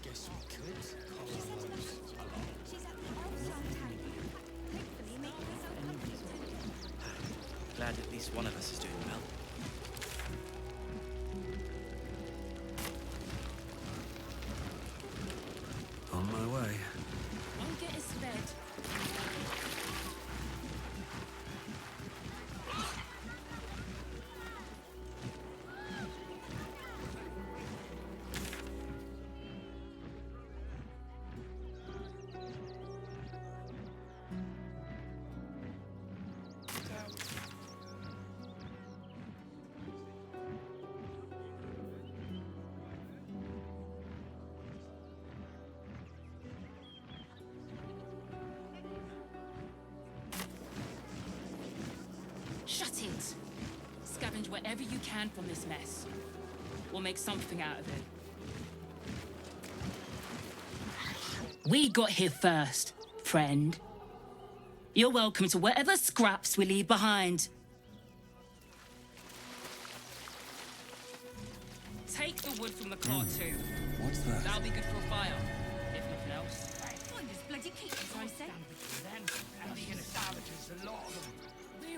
Guess we could call She's at the outside town. Thankfully, making us all comfortable. Glad at least one of us is doing well. On my way. Won't get us fed. Shut it! Scavenge whatever you can from this mess. We'll make something out of it. We got here first, friend. You're welcome to whatever scraps we leave behind. Take the wood from the cart too. What's that? That'll be good for a fire, if nothing else. Find us bloody keepers, I say.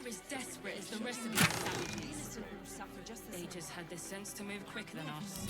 We're as desperate as the rest of these savages. Innocent will suffer just the They same. just had the sense to move quicker than us.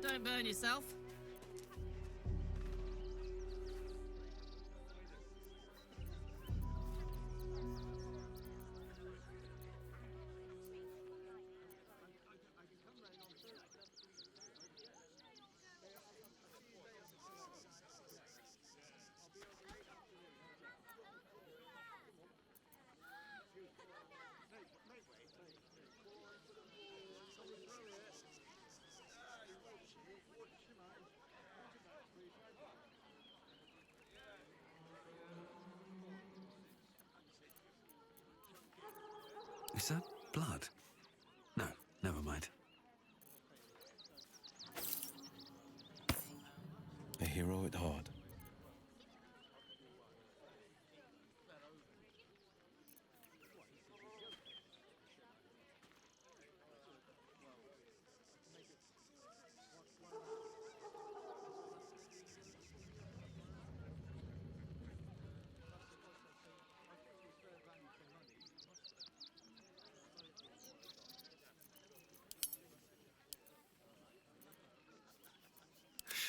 Don't burn yourself. Is that blood? No, never mind. A hero at heart.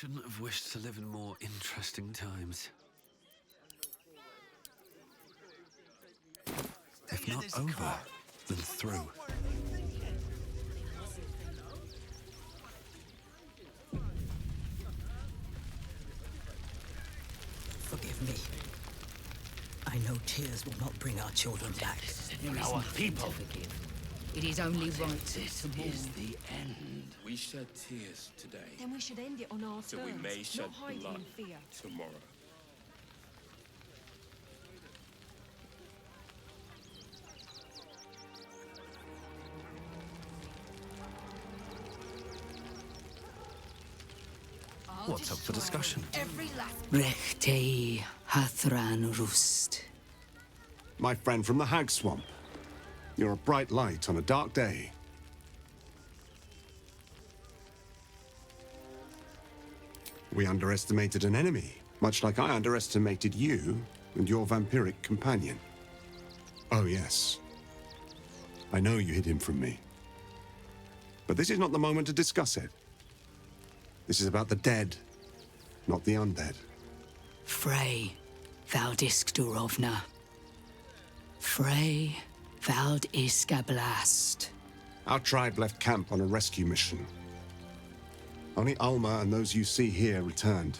Shouldn't have wished to live in more interesting times. If not over, then through. Forgive me. I know tears will not bring our children back. There is nothing to forgive. It is only right to mourn. the end. We shed tears today, Then we should end it on our so terms, we may shed not hiding blood in fear. tomorrow. What's up for discussion? Every last Rechte Hathran Rust. My friend from the Hag Swamp. You're a bright light on a dark day. We underestimated an enemy, much like I underestimated you and your vampiric companion. Oh, yes. I know you hid him from me. But this is not the moment to discuss it. This is about the dead, not the undead. Frey Valdiskdurovna. Frey Valdiskablast. Our tribe left camp on a rescue mission. Only Alma and those you see here returned.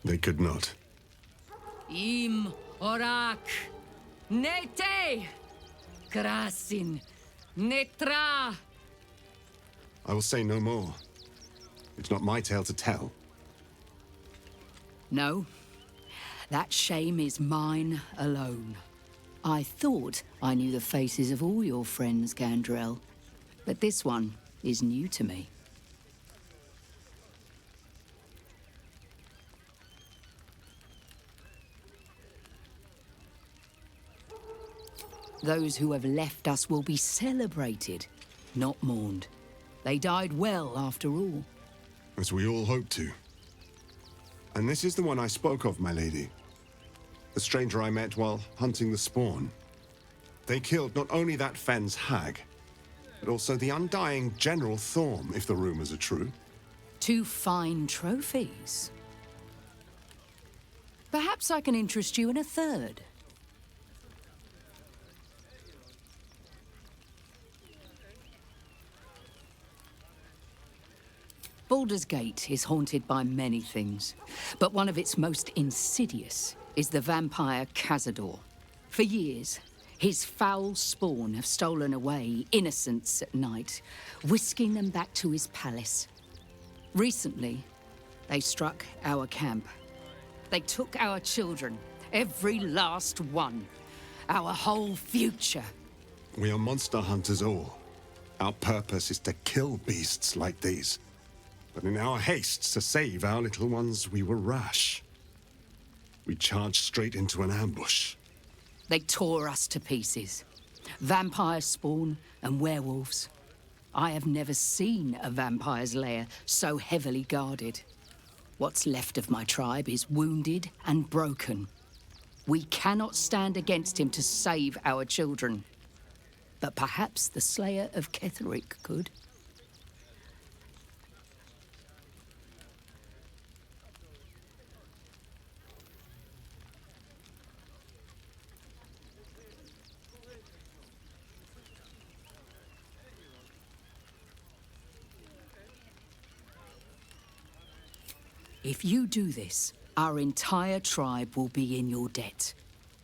They could not. Im orak. Nete. Krasin. Netra. I will say no more. It's not my tale to tell. No. That shame is mine alone. I thought I knew the faces of all your friends, Gandrel. But this one is new to me. Those who have left us will be celebrated, not mourned. They died well, after all. As we all hope to. And this is the one I spoke of, my lady. The stranger I met while hunting the spawn. They killed not only that Fenn's hag, but also the undying General Thorm, if the rumors are true. 2 fine trophies. Perhaps I can interest you in a third. Baldur's Gate is haunted by many things, but one of its most insidious is the vampire Cazador. For years, his foul spawn have stolen away innocents at night, whisking them back to his palace. Recently, they struck our camp. They took our children, every last one, our whole future. We are monster hunters all. Our purpose is to kill beasts like these. But in our haste to save our little ones, we were rash. We charged straight into an ambush. They tore us to pieces. Vampire spawn and werewolves. I have never seen a vampire's lair so heavily guarded. What's left of my tribe is wounded and broken. We cannot stand against him to save our children. But perhaps the Slayer of Cleric could. If you do this, our entire tribe will be in your debt.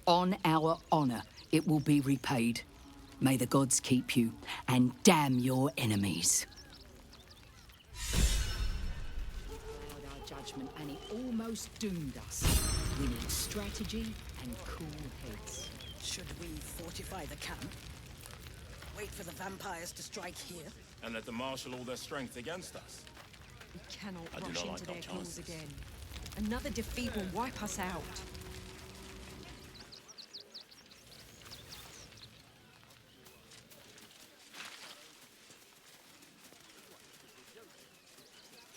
On our honor, it will be repaid. May the gods keep you, and damn your enemies. Our judgment, and it almost doomed us. We need strategy and cool heads. Should we fortify the camp? Wait for the vampires to strike here? And let them marshal all their strength against us. We cannot I do rush not like into our their claws chances. again. Another defeat will wipe us out.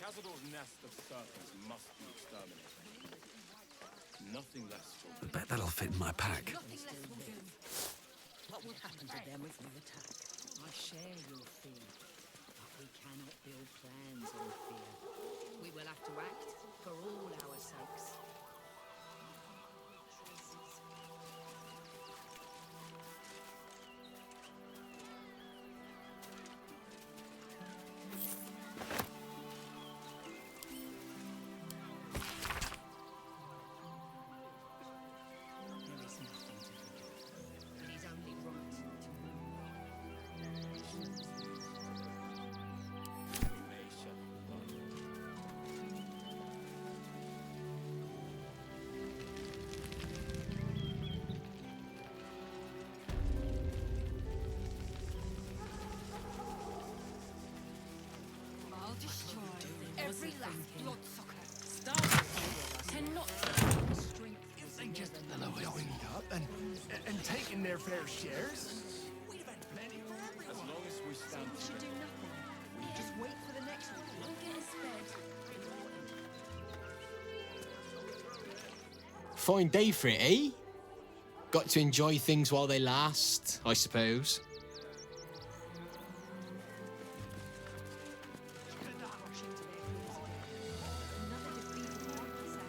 Cazador's nest of serpents must be exterminated. Nothing less will I bet that'll fit in my pack. What will happen to them if we attack? I share your fear, but we cannot build plans on fear. We will have to act for all our sakes. There is nothing to forgive. It is only right to move. we may shed blood. I'll destroy every last bloodsucker. Ain't just blowing up and taking their fair shares. We'd have had plenty for As everyone. long as we stand We should do together, nothing. Just wait for the next one. Don't get us fed. Fine day for it, eh? Got to enjoy things while they last, I suppose. Another defeated Harpers out.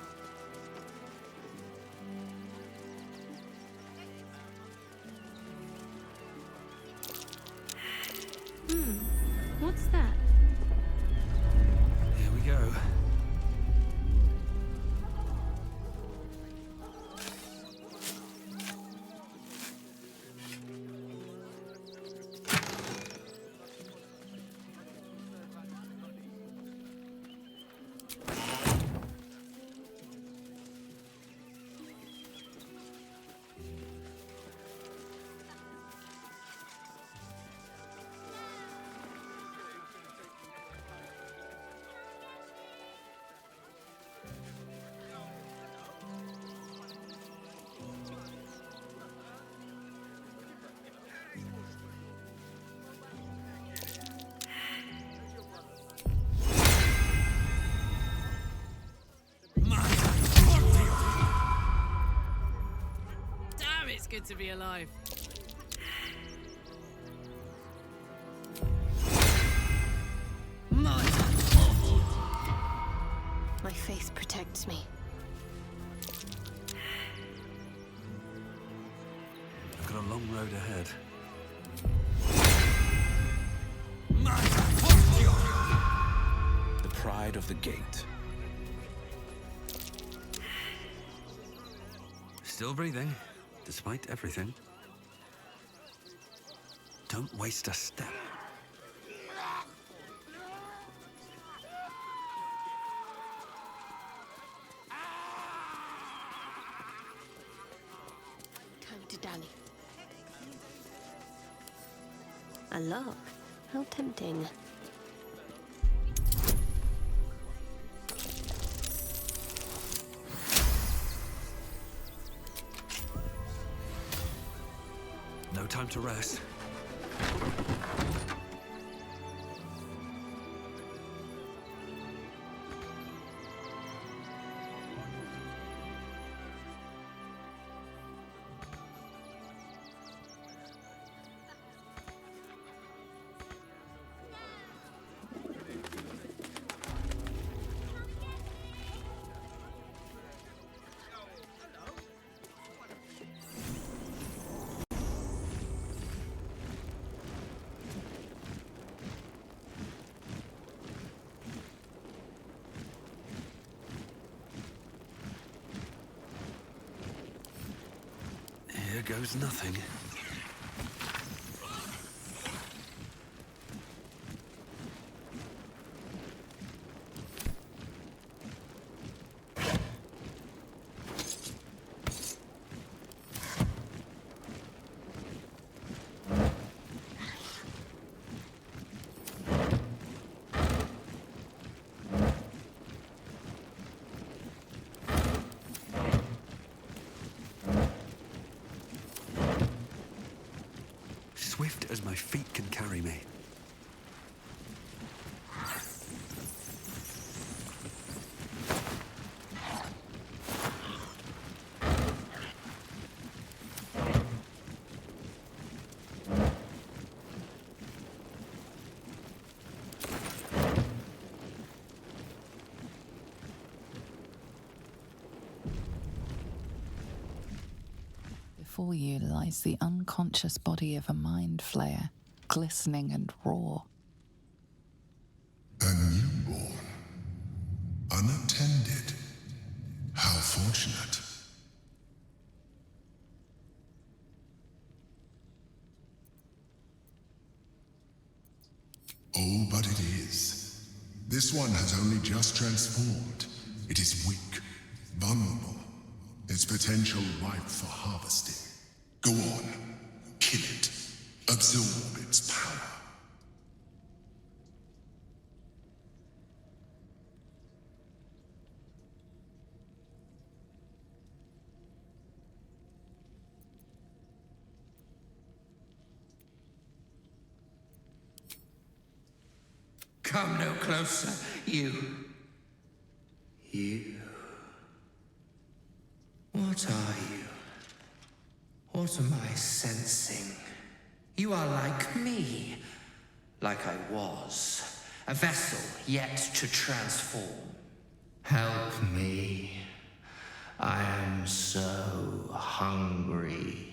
What's that? Here we go. Damn, it's good to be alive. My faith protects me. I've got a long road ahead. The pride of the gate. Still breathing, despite everything. Don't waste a step. Time to dally. A log? How tempting. No time to rest. Here goes nothing. Swift as my feet can carry me. before you lies the unconscious body of a mind flayer, glistening and raw. A newborn. Unattended. How fortunate. Oh, but it is. This one has only just transformed. It is weak, vulnerable. Its potential ripe for harvesting. Go on. Kill it. Absorb its power. Come no closer, you. You. What are you? What am I sensing? You are like me. Like I was. A vessel yet to transform. Help me. I am so hungry.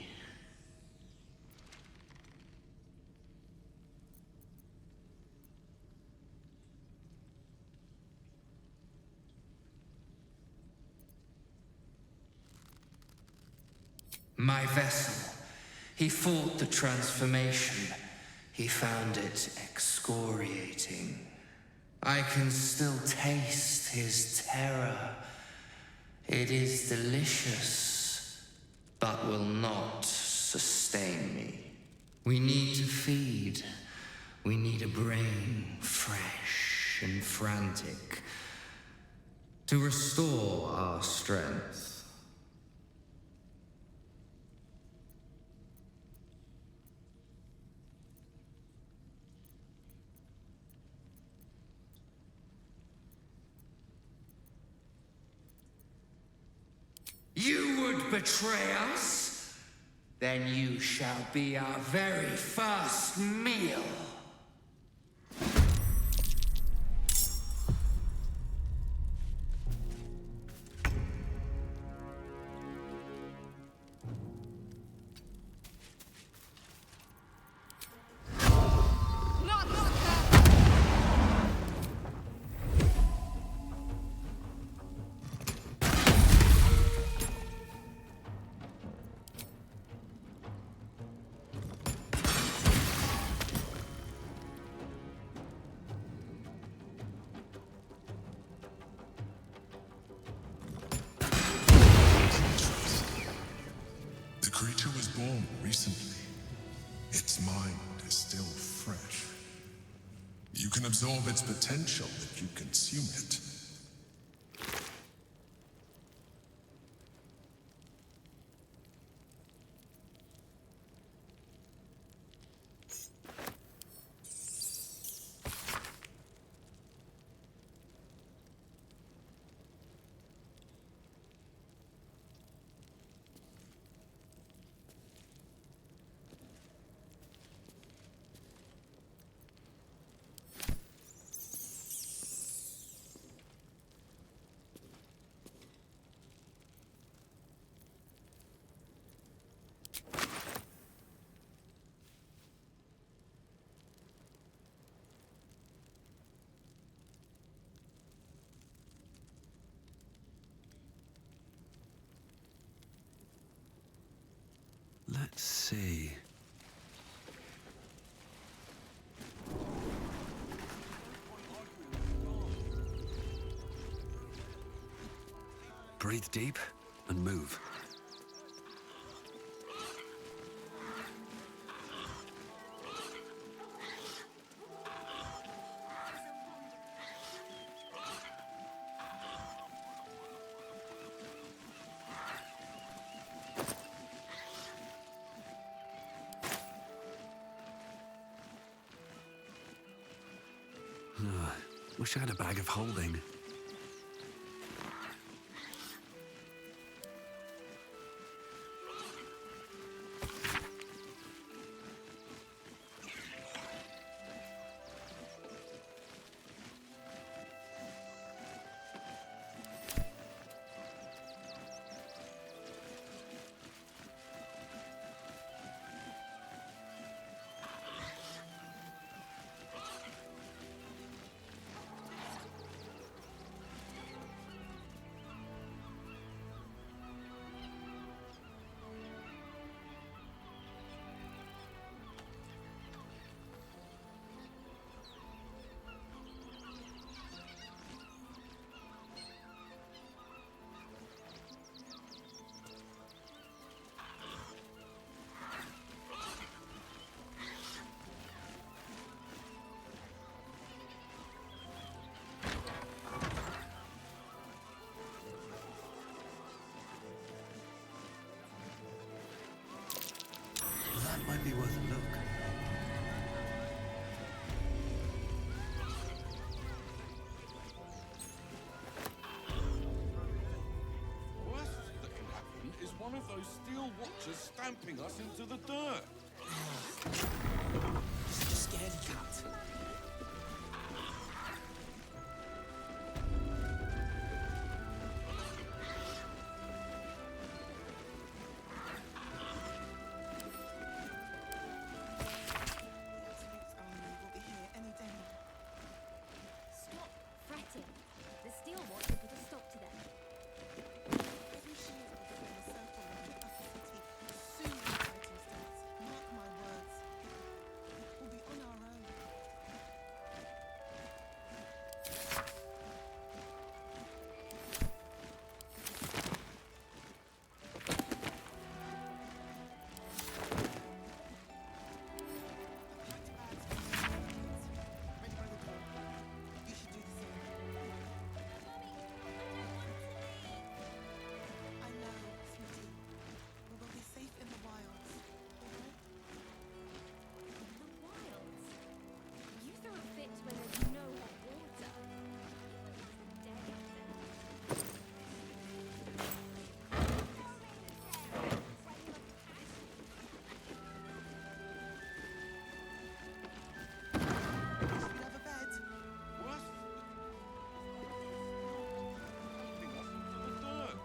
My vessel. He fought the transformation. He found it excoriating. I can still taste his terror. It is delicious, but will not sustain me. We need to feed. We need a brain fresh and frantic to restore our strength. You would betray us? Then you shall be our very first meal. The creature was born recently. Its mind is still fresh. You can absorb its potential if you consume it. Let's see. Breathe deep and move. Wish I had a bag of holding. steel watchers stamping us into the dirt. Just a scaredy cat. Stop fretting. The steel watch will put a stop to them. Every shield will form a circle around the upper city. Soon the fighting starts. Mark my words. We'll be on our own. You should do the same. I know, sweetie. We will be safe in the wilds, alright? The wilds. You throw a fit when there's no hot water. You wouldn't last a day up there. Should we have a bed? What? Stamping us into the dirt.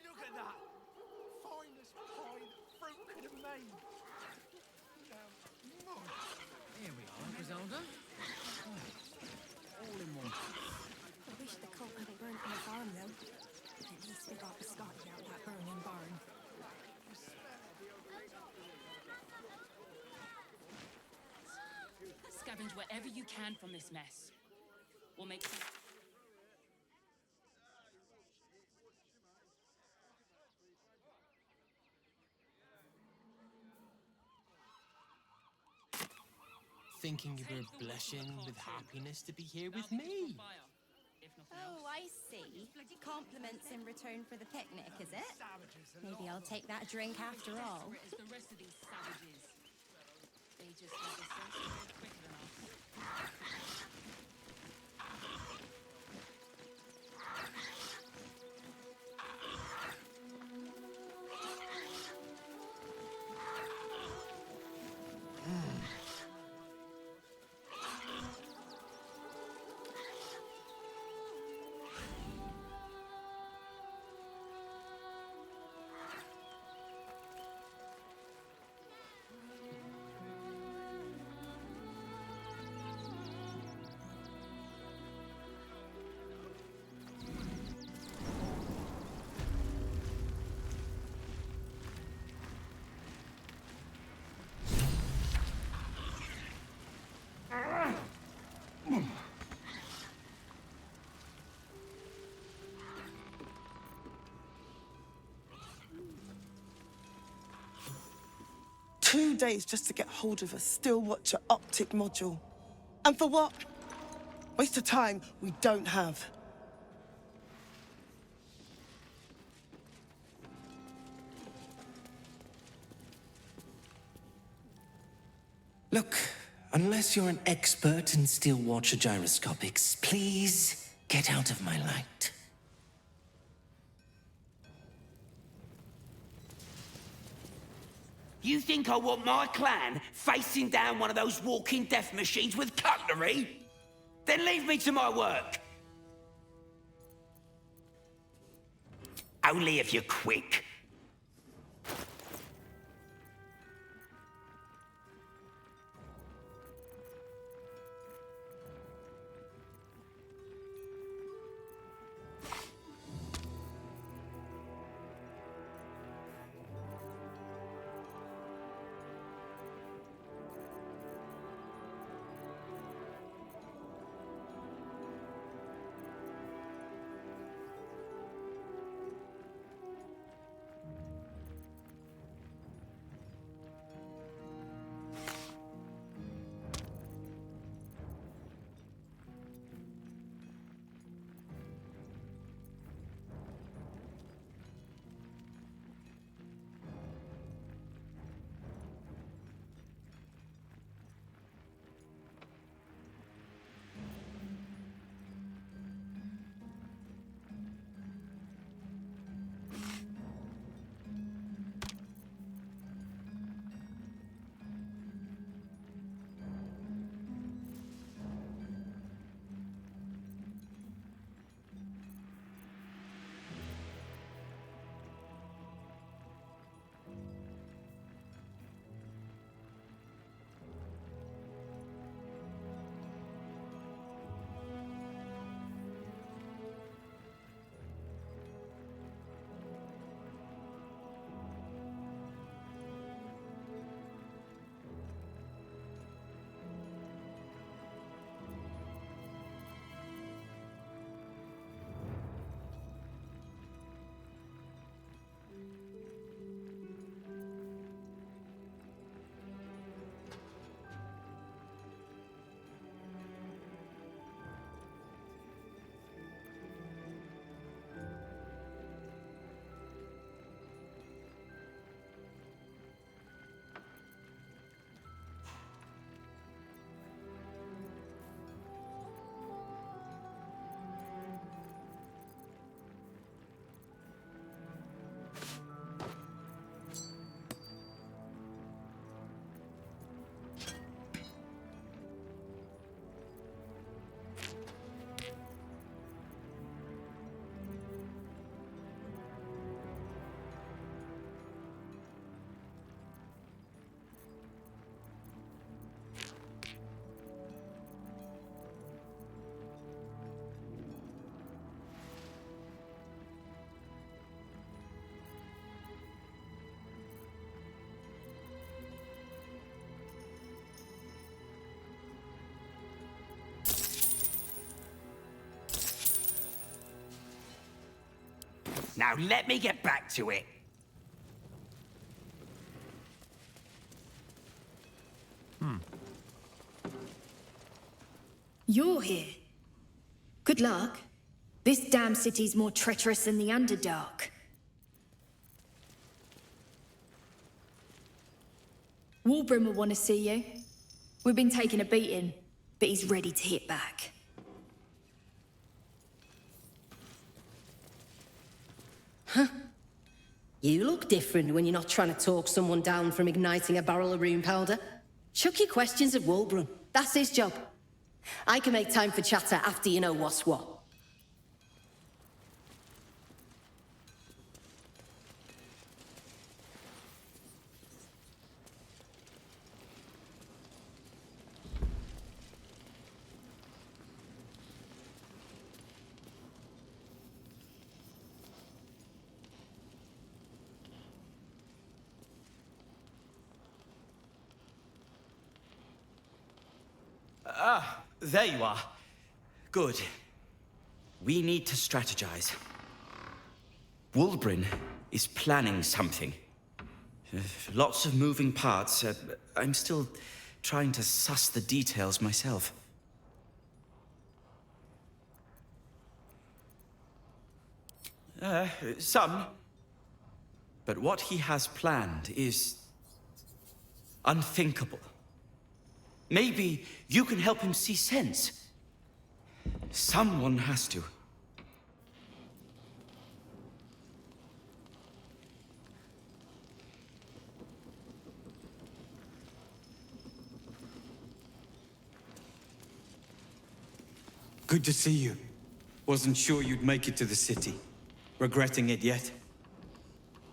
Look at that! Finest pie that fruit could have made. Here we are, Griselda. All in one. I wish the cult hadn't burnt my farm, though. At least we got the Scotty out that burning barn. Scavenge wherever you can from this mess. We'll make Thinking you were blushing with happiness to be here with me. Oh, I see. Compliments in return for the picnic, is it? Maybe I'll take that drink after all. As the rest of these savages. They just have the sense to move quicker than us. 2 days just to get hold of a still watcher optic module. And for what? Waste of time we don't have. Look, unless you're an expert in steel watcher gyroscopics, please get out of my light. You think I want my clan facing down one of those walking death machines with cutlery? Then leave me to my work. Only if you're quick. Now let me get back to it. You're here. Good luck. This damn city's more treacherous than the Underdark. Warbrim will want to see you. We've been taking a beating, but he's ready to hit back. Huh? You look different when you're not trying to talk someone down from igniting a barrel of rune powder. Chuck your questions at Wulbrum. That's his job. I can make time for chatter after you know what's what. Ah, there you are. Good. We need to strategize. Wulbrin is planning something. Lots of moving parts. I'm still trying to suss the details myself. Some. But what he has planned is unthinkable. Maybe you can help him see sense. Someone has to. Good to see you. Wasn't sure you'd make it to the city. Regretting it yet?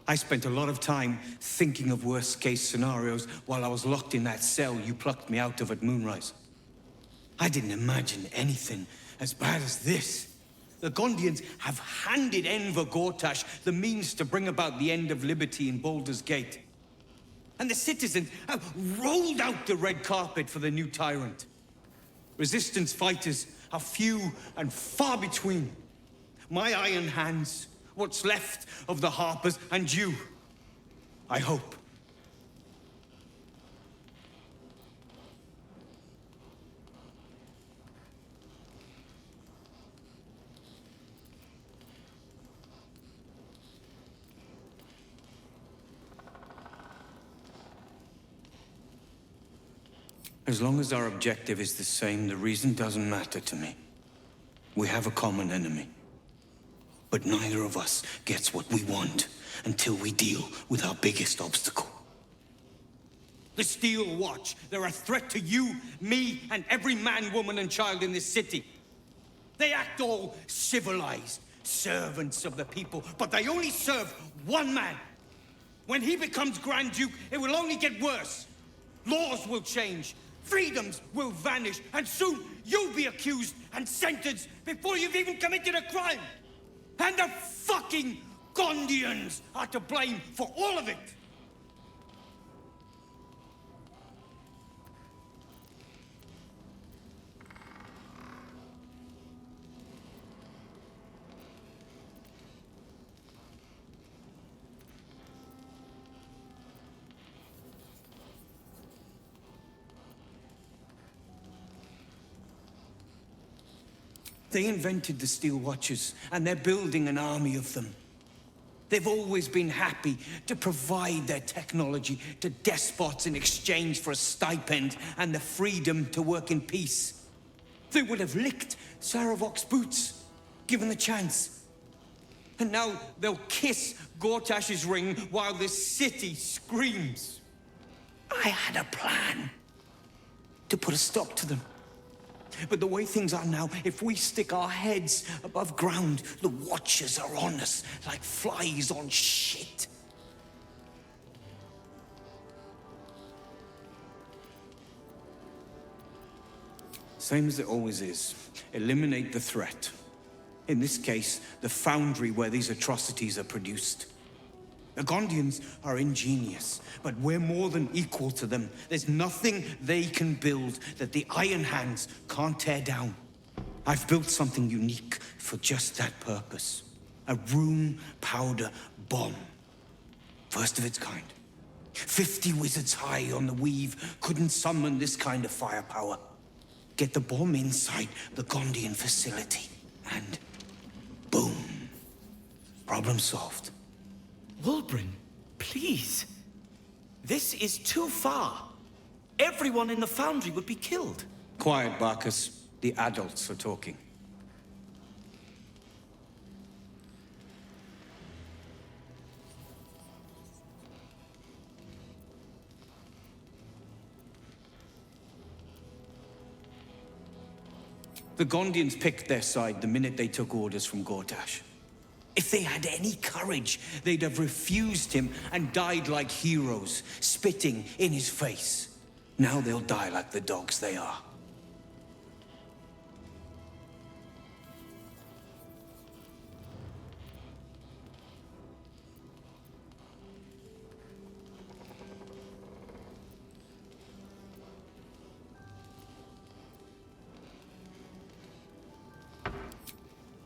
I spent a lot of time thinking of worst-case scenarios while I was locked in that cell you plucked me out of at Moonrise. I didn't imagine anything as bad as this. The Gondians have handed Enver Gortash the means to bring about the end of liberty in Baldur's Gate. And the citizens have rolled out the red carpet for the new tyrant. Resistance fighters are few and far between. My iron hands, what's left of the Harpers, and you, I hope. As long as our objective is the same, the reason doesn't matter to me. We have a common enemy. But neither of us gets what we want until we deal with our biggest obstacle. The Steel Watch. They're a threat to you, me, and every man, woman, and child in this city. They act all civilized, servants of the people, but they only serve one man. When he becomes Grand Duke, it will only get worse. Laws will change. Freedoms will vanish, and soon you'll be accused and sentenced before you've even committed a crime. And the fucking Gondians are to blame for all of it. They invented the Steel Watchers, and they're building an army of them. They've always been happy to provide their technology to despots in exchange for a stipend and the freedom to work in peace. They would have licked Saravok's boots, given the chance. And now they'll kiss Gortash's ring while this city screams. I had a plan to put a stop to them. But the way things are now, if we stick our heads above ground, the Watchers are on us like flies on shit. Same as it always is. Eliminate the threat. In this case, the foundry where these atrocities are produced. The Gondians are ingenious, but we're more than equal to them. There's nothing they can build that the Iron Hands can't tear down. I've built something unique for just that purpose. A room powder bomb. First of its kind. 50 wizards high on the weave couldn't summon this kind of firepower. Get the bomb inside the Gondian facility, and boom. Problem solved. Wulbren, please. This is too far. Everyone in the foundry would be killed. Quiet, Barkus. The adults are talking. The Gondians picked their side the minute they took orders from Gortash. If they had any courage, they'd have refused him and died like heroes, spitting in his face. Now they'll die like the dogs they are.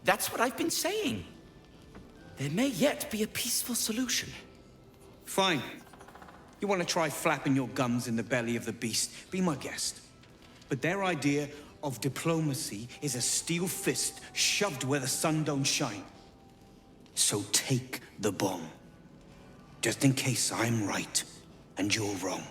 That's what I've been saying. There may yet be a peaceful solution. Fine. You want to try flapping your gums in the belly of the beast? Be my guest. But their idea of diplomacy is a steel fist shoved where the sun don't shine. So take the bomb. Just in case I'm right and you're wrong.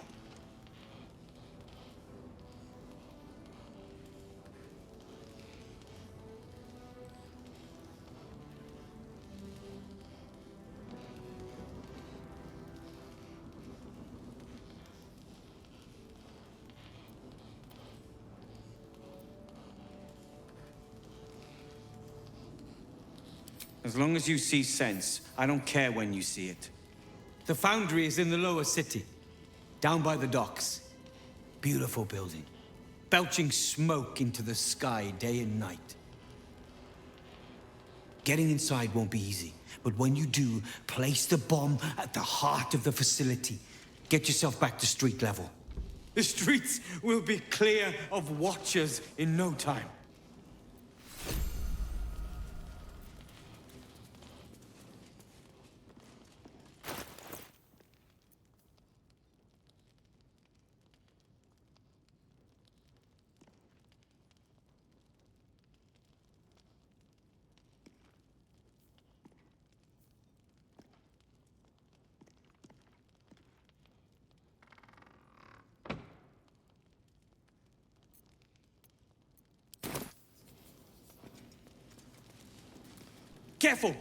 As long as you see sense, I don't care when you see it. The foundry is in the lower city, down by the docks. Beautiful building, belching smoke into the sky day and night. Getting inside won't be easy, but when you do, place the bomb at the heart of the facility. Get yourself back to street level. The streets will be clear of watchers in no time. Careful!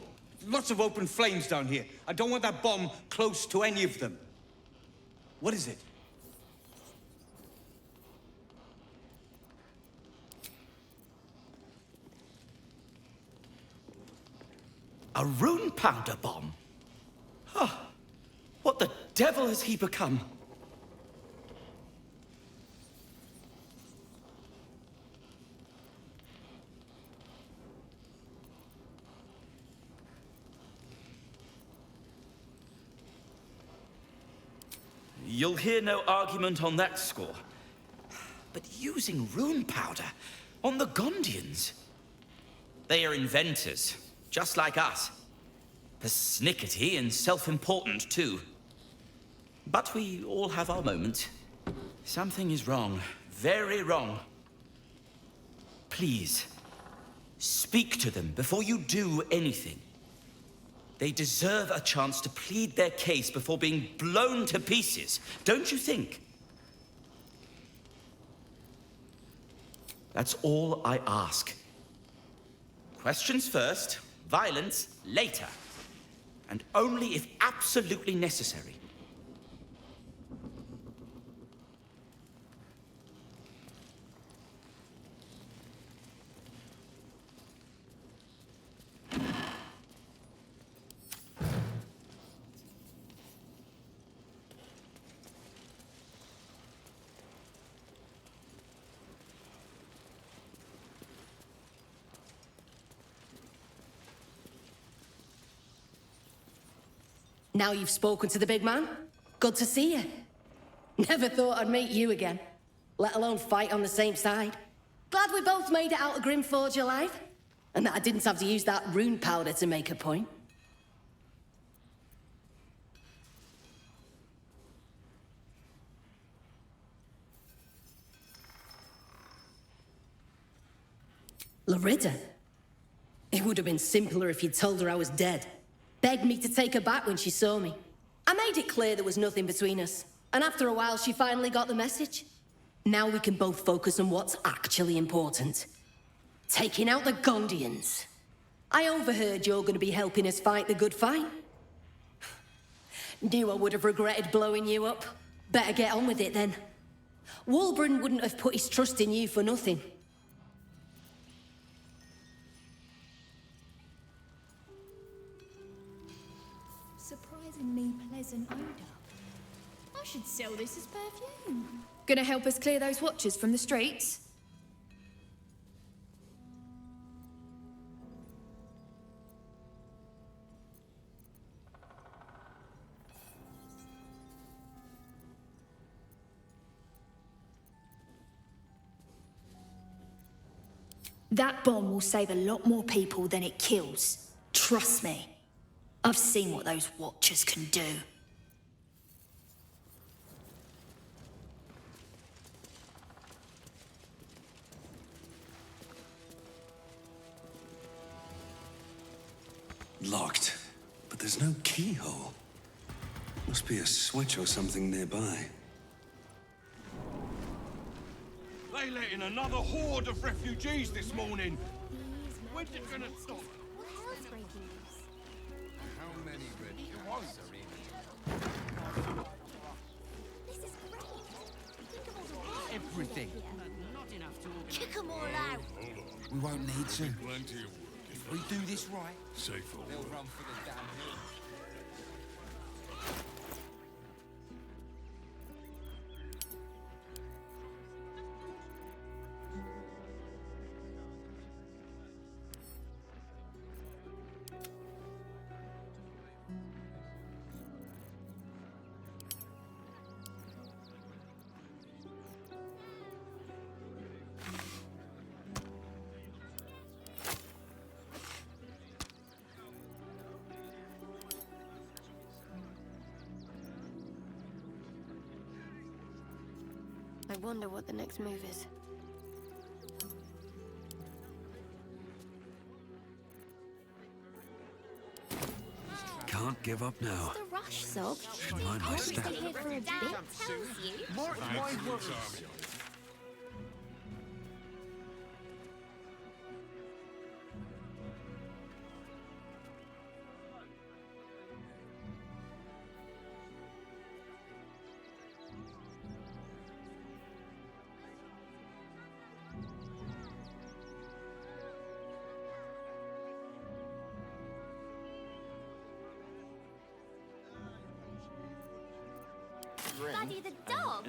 Lots of open flames down here. I don't want that bomb close to any of them. What is it? A rune powder bomb? Huh. What the devil has he become? You'll hear no argument on that score. But using rune powder on the Gondians? They are inventors, just like us. Persnickety and self-important, too. But we all have our moments. Something is wrong. Very wrong. Please, speak to them before you do anything. They deserve a chance to plead their case before being blown to pieces, don't you think? That's all I ask. Questions first, violence later. And only if absolutely necessary. Now you've spoken to the big man. Good to see you. Never thought I'd meet you again, let alone fight on the same side. Glad we both made it out of Grimforge alive, and that I didn't have to use that rune powder to make a point. Larida? It would have been simpler if you'd told her I was dead. Begged me to take her back when she saw me. I made it clear there was nothing between us. And after a while, she finally got the message. Now we can both focus on what's actually important. Taking out the Gondians. I overheard you're going to be helping us fight the good fight. Knew I would have regretted blowing you up. Better get on with it then. Wulbren wouldn't have put his trust in you for nothing. Surprisingly pleasant odour. I should sell this as perfume. Gonna help us clear those watchers from the streets? That bomb will save a lot more people than it kills. Trust me. I've seen what those watchers can do. Locked. But there's no keyhole. Must be a switch or something nearby. They let in another horde of refugees this morning. When's it gonna stop? What else breaking news? How many red cats are in? This is great. Think of all the work Everything. not enough to kick them all out. We won't need to. Plenty of work. If we do this right, Safe for they'll work. run for the damn hill. I wonder what the next move is. Can't give up now. The rush, Sob. Should mind my step. Stay here for a bit, tells you. Mark my words. Buddy the dog.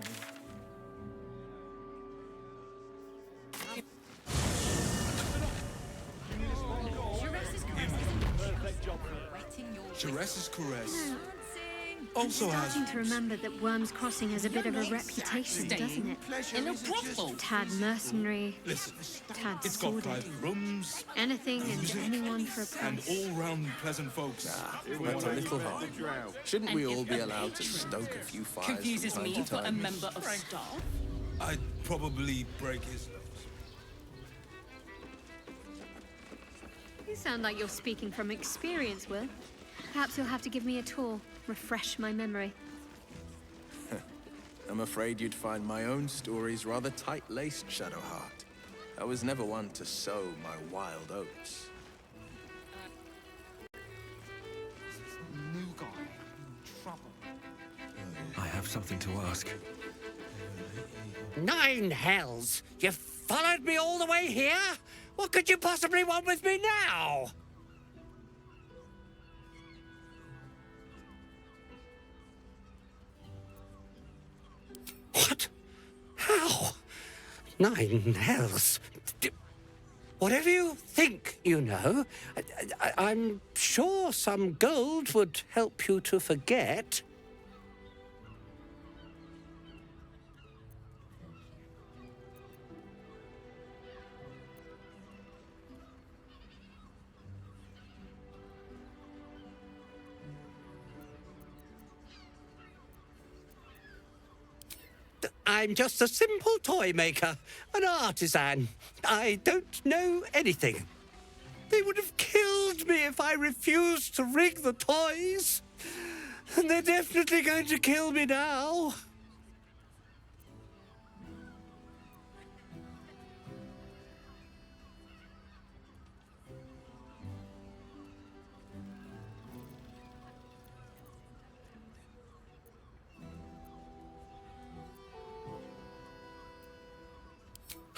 Teresa's caress. I'm Also has starting to remember that Worm's Crossing has a bit of a reputation, doesn't it? In a brothel. Tad mercenary, Listen, tad it's got sordid. 5 rooms Anything and anyone for a and price. all-round pleasant folks. That's a little hard. Shouldn't we all be allowed to stoke a few fires Confuses from time me to for a time? member of staff. I'd probably break his nose. You sound like you're speaking from experience, Will. Perhaps you'll have to give me a tour, refresh my memory. I'm afraid you'd find my own stories rather tight-laced, Shadowheart. I was never one to sow my wild oats. New guy in trouble. I have something to ask. 9 hells! You followed me all the way here? What could you possibly want with me now? What? How? 9 hells? Whatever you think, you know, I'm sure some gold would help you to forget. I'm just a simple toy maker, an artisan. I don't know anything. They would have killed me if I refused to rig the toys. And they're definitely going to kill me now.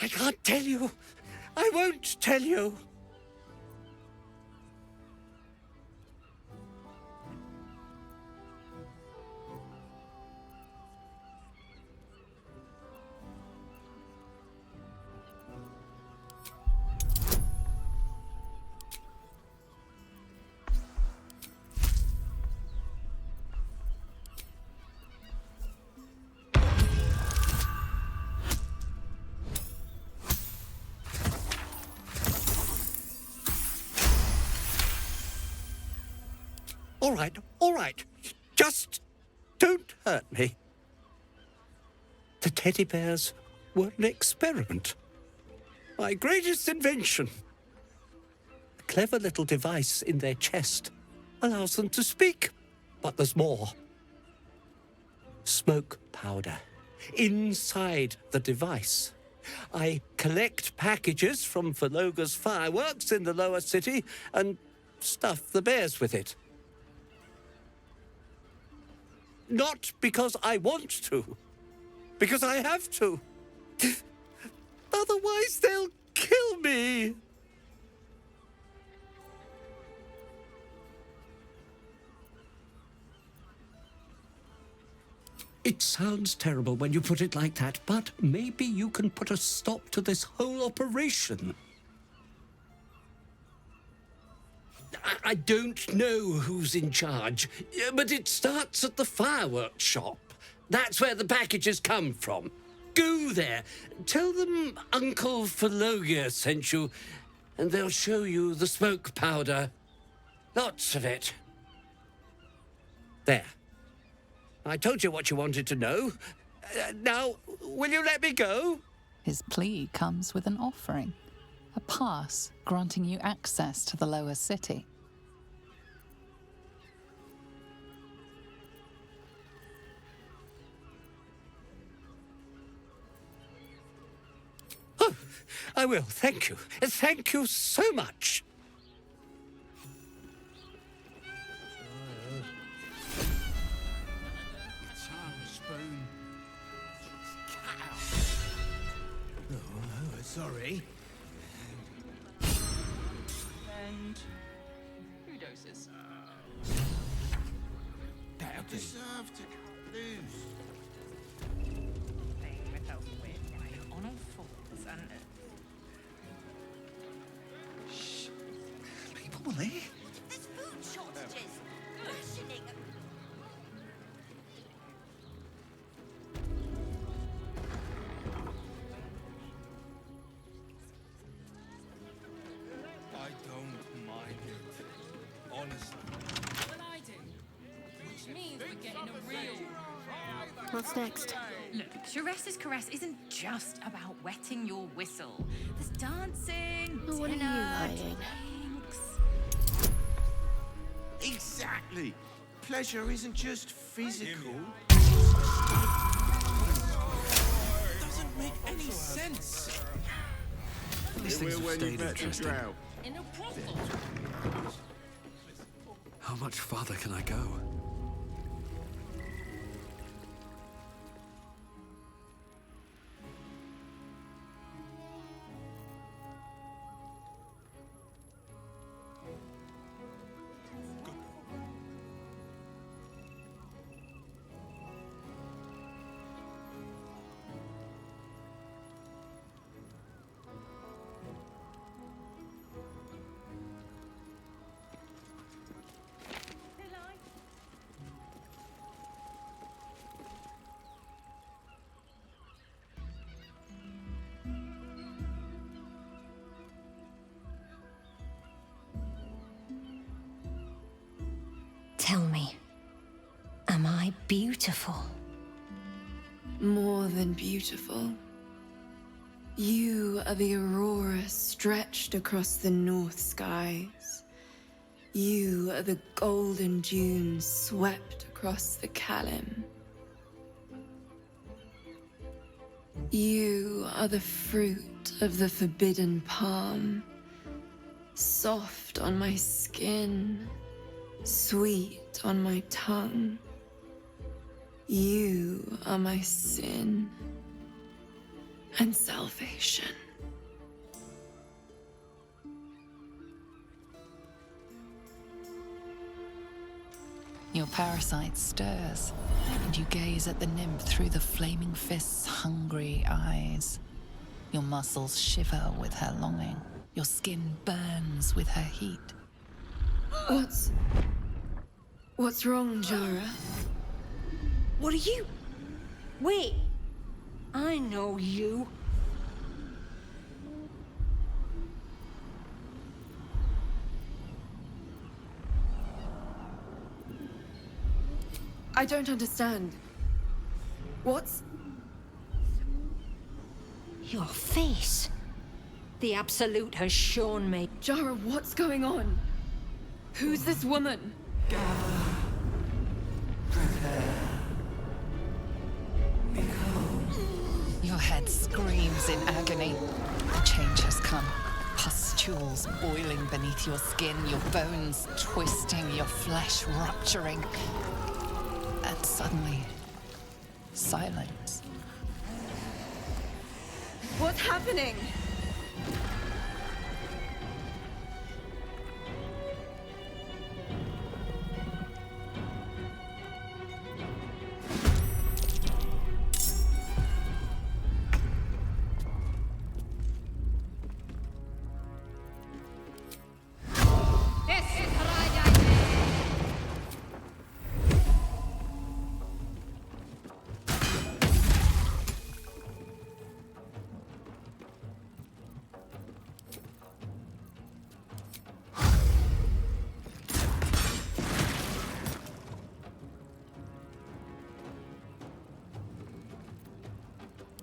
I can't tell you. I won't tell you. All right. Just don't hurt me. The teddy bears were an experiment. My greatest invention. A clever little device in their chest. Allows them to speak. But there's more. Smoke powder. Inside the device. I collect packages from Verloga's fireworks in the lower city and stuff the bears with it. Not because I want to. Because I have to. Otherwise they'll kill me. It sounds terrible when you put it like that, but maybe you can put a stop to this whole operation. I don't know who's in charge, but it starts at the fireworks shop. That's where the packages come from. Go there, tell them Uncle Verloga sent you, and they'll show you the smoke powder. Lots of it. There. I told you what you wanted to know. Now, will you let me go? His plea comes with an offering. A pass granting you access to the lower city. Oh, I will, thank you. Thank you so much. Sorry. And who doses? I deserve to lose. Thing without wit, on all fours and shh. People will hear. There's food shortages. Rationing. I don't mind it. Honestly. Well, I do. Which means we're getting a real. What's next? Look, Sharesa's caress isn't just about wetting your whistle. There's dancing, Well, what are you dinner, hiding? drinks. Exactly. Pleasure isn't just physical. Doesn't make any sense. These things have stayed interesting. Inappropriate. How much farther can I go? Tell me, am I beautiful? More than beautiful. You are the aurora stretched across the north skies. You are the golden dunes swept across the Kalim. You are the fruit of the forbidden palm, soft on my skin, sweet on my tongue. You are my sin and salvation. Your parasite stirs, and you gaze at the nymph through the flaming fist's hungry eyes. Your muscles shiver with her longing. Your skin burns with her heat. What's wrong, Jara? What are you? Wait, I know you. I don't understand. What's... Your face. The Absolute has shown me. Jara, what's going on? Who's this woman? Your head screams in agony. The change has come. Pustules boiling beneath your skin, your bones twisting, your flesh rupturing. And suddenly, silence. What's happening?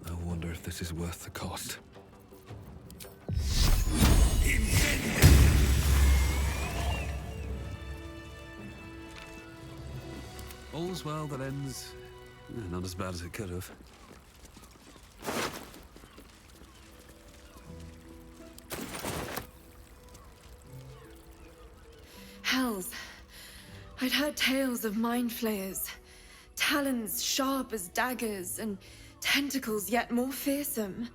I wonder if this is worth the cost. All's well that ends not as bad as it could have. Hells. I'd heard tales of mind flayers. Talons sharp as daggers and tentacles yet more fearsome.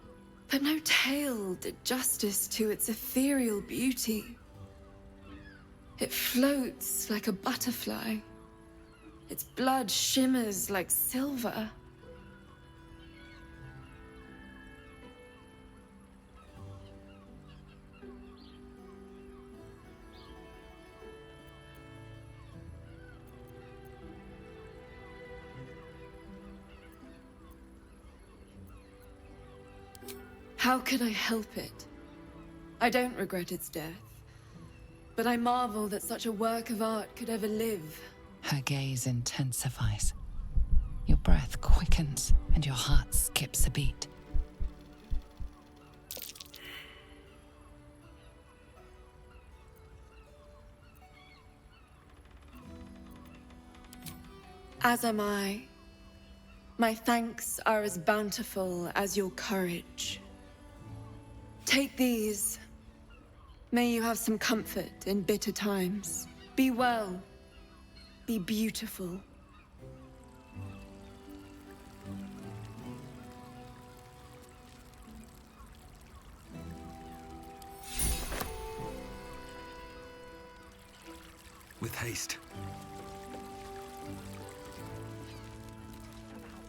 But no tale did justice to its ethereal beauty. It floats like a butterfly. Its blood shimmers like silver. How could I help it? I don't regret its death, but I marvel that such a work of art could ever live. Her gaze intensifies. Your breath quickens and your heart skips a beat. As am I. My thanks are as bountiful as your courage. Take these. May you have some comfort in bitter times. Be well. Be beautiful. With haste.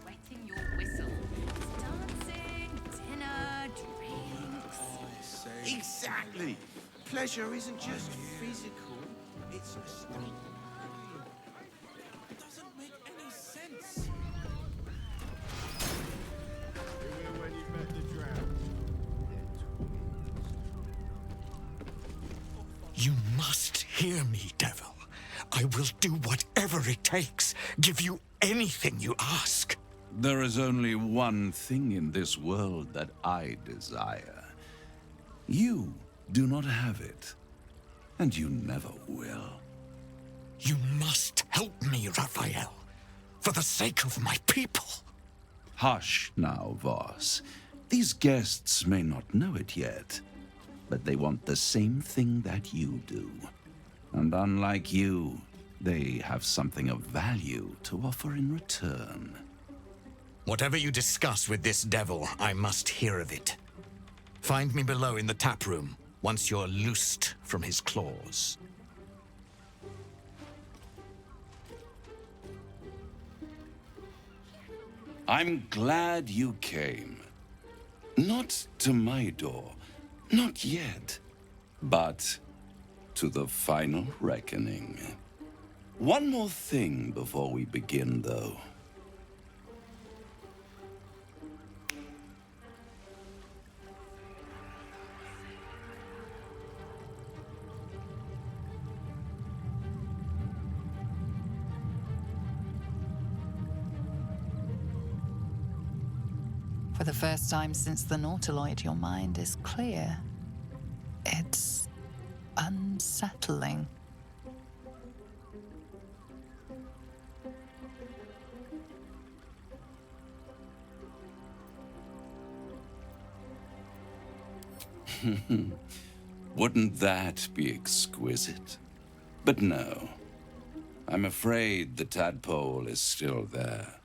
Wetting your whistle. It's dancing, dinner, drinks. Exactly. Pleasure isn't just physical, it's a state of mind. It doesn't make any sense. When you met the drowned. You must hear me, devil. I will do whatever it takes. Give you anything you ask. There is only one thing in this world that I desire. You do not have it, and you never will. You must help me, Raphael, for the sake of my people. Hush now, Voss. These guests may not know it yet, but they want the same thing that you do. And unlike you, they have something of value to offer in return. Whatever you discuss with this devil, I must hear of it. Find me below in the tap room, once you're loosed from his claws. I'm glad you came. Not to my door, not yet, but to the final reckoning. One more thing before we begin, though. For the first time since the Nautiloid, your mind is clear. It's unsettling. Wouldn't that be exquisite? But no. I'm afraid the tadpole is still there.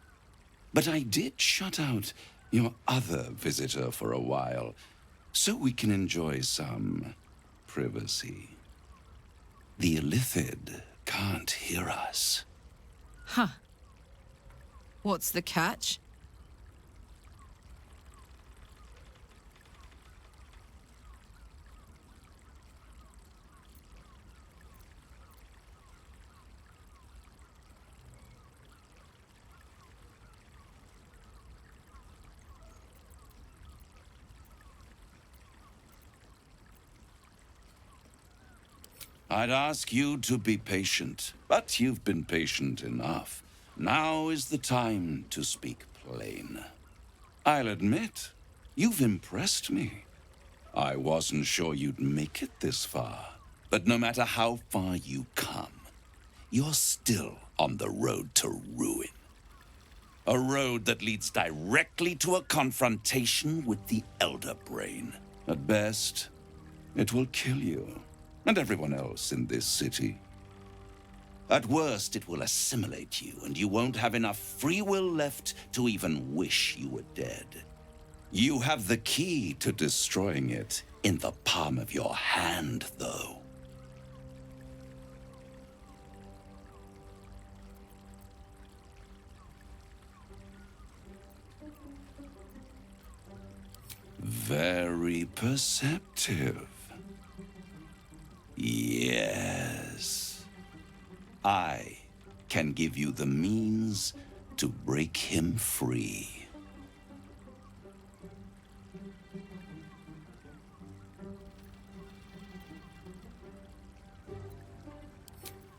But I did shut out your other visitor for a while, so we can enjoy some privacy. The Illithid can't hear us. Huh. What's the catch? I'd ask you to be patient, but you've been patient enough. Now is the time to speak plain. I'll admit, you've impressed me. I wasn't sure you'd make it this far, but no matter how far you come, you're still on the road to ruin. A road that leads directly to a confrontation with the Elder Brain. At best, it will kill you. And everyone else in this city. At worst, it will assimilate you, and you won't have enough free will left to even wish you were dead. You have the key to destroying it in the palm of your hand, though. Very perceptive. Yes. I can give you the means to break him free.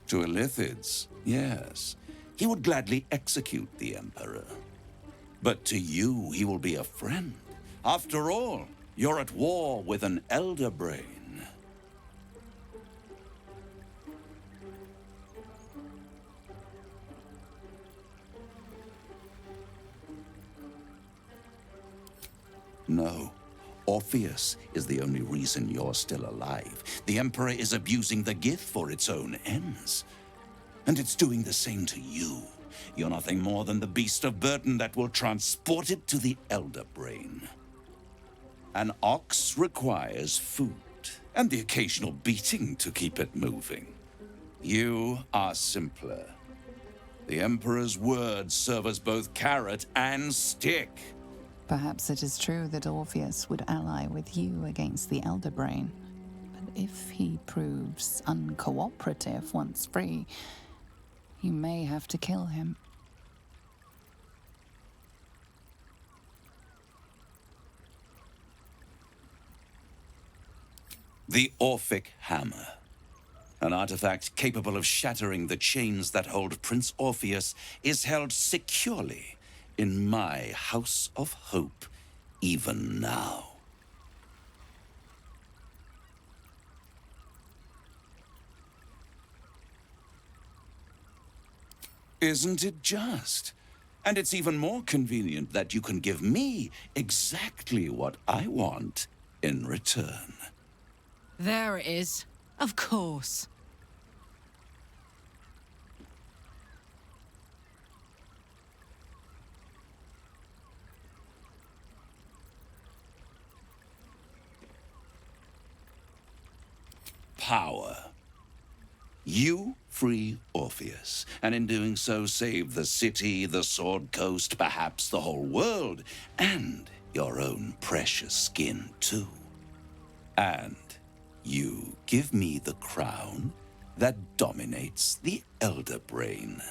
To Illithids, yes. He would gladly execute the Emperor. But to you, he will be a friend. After all, you're at war with an Elder Brain. No. Orpheus is the only reason you're still alive. The Emperor is abusing the gift for its own ends. And it's doing the same to you. You're nothing more than the beast of burden that will transport it to the Elder Brain. An ox requires food, and the occasional beating to keep it moving. You are simpler. The Emperor's words serve as both carrot and stick. Perhaps it is true that Orpheus would ally with you against the Elder Brain. But if he proves uncooperative once free, you may have to kill him. The Orphic Hammer. An artifact capable of shattering the chains that hold Prince Orpheus is held securely in my House of Hope, even now. Isn't it just? And it's even more convenient that you can give me exactly what I want in return. There it is. Of course. Power. You free Orpheus, and in doing so save the city, the Sword Coast, perhaps the whole world, and your own precious skin too. And you give me the crown that dominates the Elder Brain.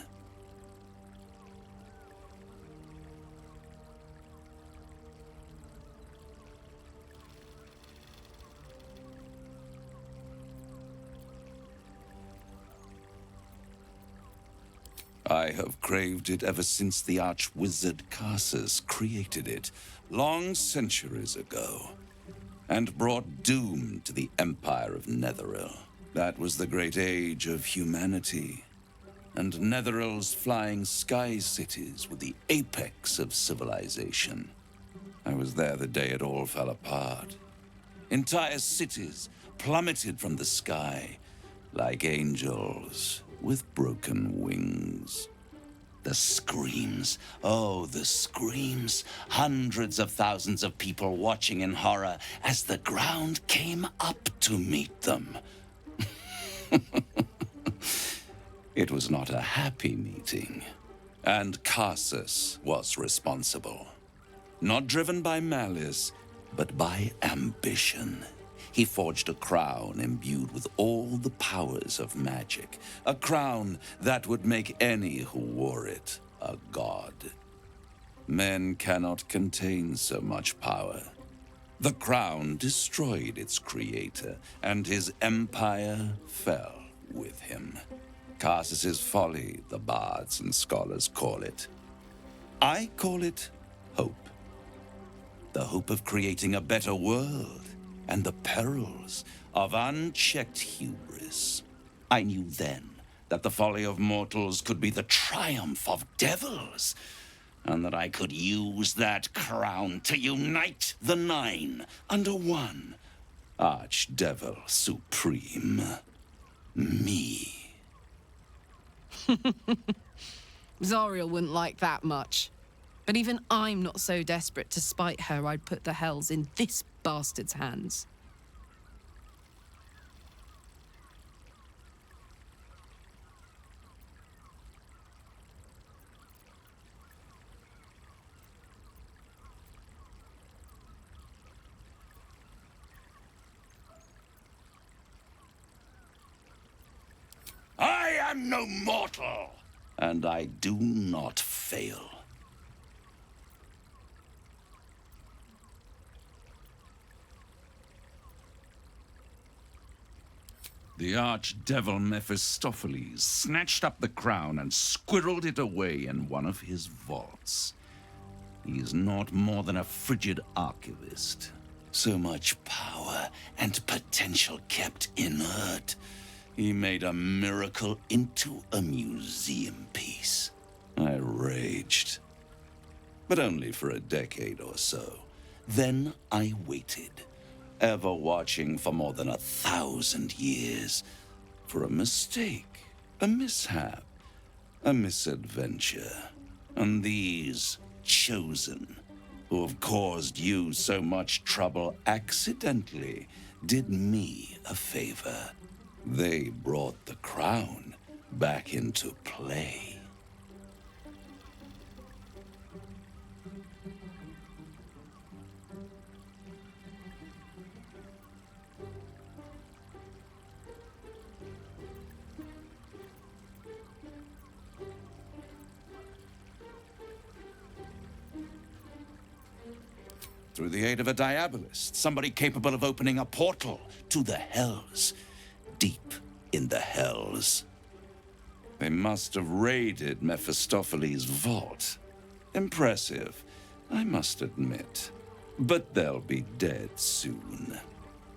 I have craved it ever since the arch-wizard Carsus created it, long centuries ago. and brought doom to the Empire of Netheril. That was the great age of humanity, and Netheril's flying sky cities were the apex of civilization. I was there the day it all fell apart. Entire cities plummeted from the sky like angels with broken wings. The screams, oh, the screams. Hundreds of thousands of people watching in horror as the ground came up to meet them. It was not a happy meeting, and Karsus was responsible. Not driven by malice, but by ambition. He forged a crown imbued with all the powers of magic. A crown that would make any who wore it a god. Men cannot contain so much power. The crown destroyed its creator, and his empire fell with him. Karsus's folly, the bards and scholars call it. I call it hope. The hope of creating a better world, and the perils of unchecked hubris. I knew then that the folly of mortals could be the triumph of devils, and that I could use that crown to unite the Nine under one Archdevil Supreme. Me. Zariel wouldn't like that much. But even I'm not so desperate to spite her I'd put the hells in this bastard's hands. I am no mortal, and I do not fail. The archdevil Mephistopheles snatched up the crown and squirreled it away in one of his vaults. He is not more than a frigid archivist. So much power and potential kept inert. He made a miracle into a museum piece. I raged. But only for a decade or so. Then I waited, ever watching for more than 1,000 years, for a mistake, a mishap, a misadventure. And these chosen, who have caused you so much trouble accidentally, did me a favor. They brought the crown back into play. Through the aid of a diabolist, somebody capable of opening a portal to the hells. Deep in the hells. They must have raided Mephistopheles' vault. Impressive, I must admit. But they'll be dead soon.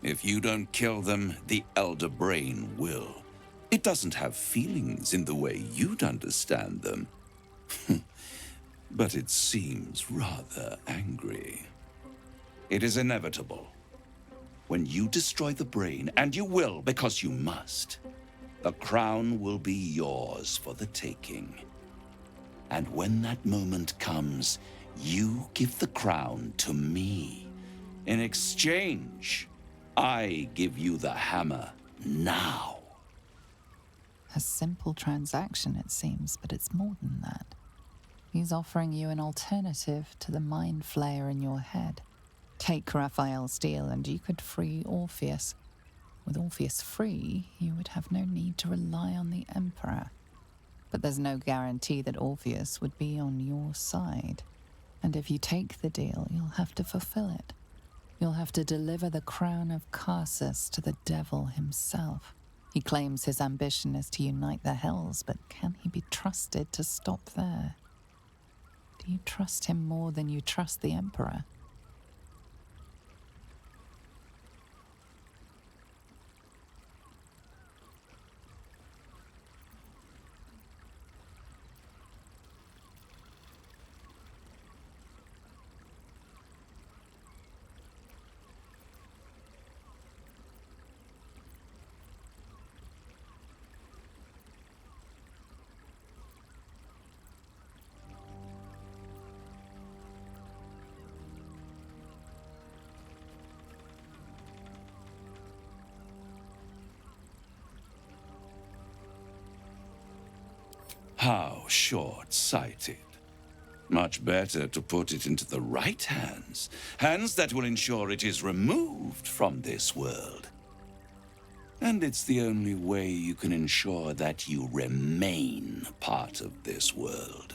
If you don't kill them, the Elder Brain will. It doesn't have feelings in the way you'd understand them. But it seems rather angry. It is inevitable. When you destroy the brain, and you will because you must, the crown will be yours for the taking. And when that moment comes, you give the crown to me. In exchange, I give you the hammer now. A simple transaction, it seems, but it's more than that. He's offering you an alternative to the mind flayer in your head. Take Raphael's deal and you could free Orpheus. With Orpheus free, you would have no need to rely on the Emperor. But there's no guarantee that Orpheus would be on your side. And if you take the deal, you'll have to fulfill it. You'll have to deliver the crown of Karsus to the devil himself. He claims his ambition is to unite the hells, but can he be trusted to stop there? Do you trust him more than you trust the Emperor? How short-sighted. Much better to put it into the right hands. Hands that will ensure it is removed from this world. And it's the only way you can ensure that you remain part of this world.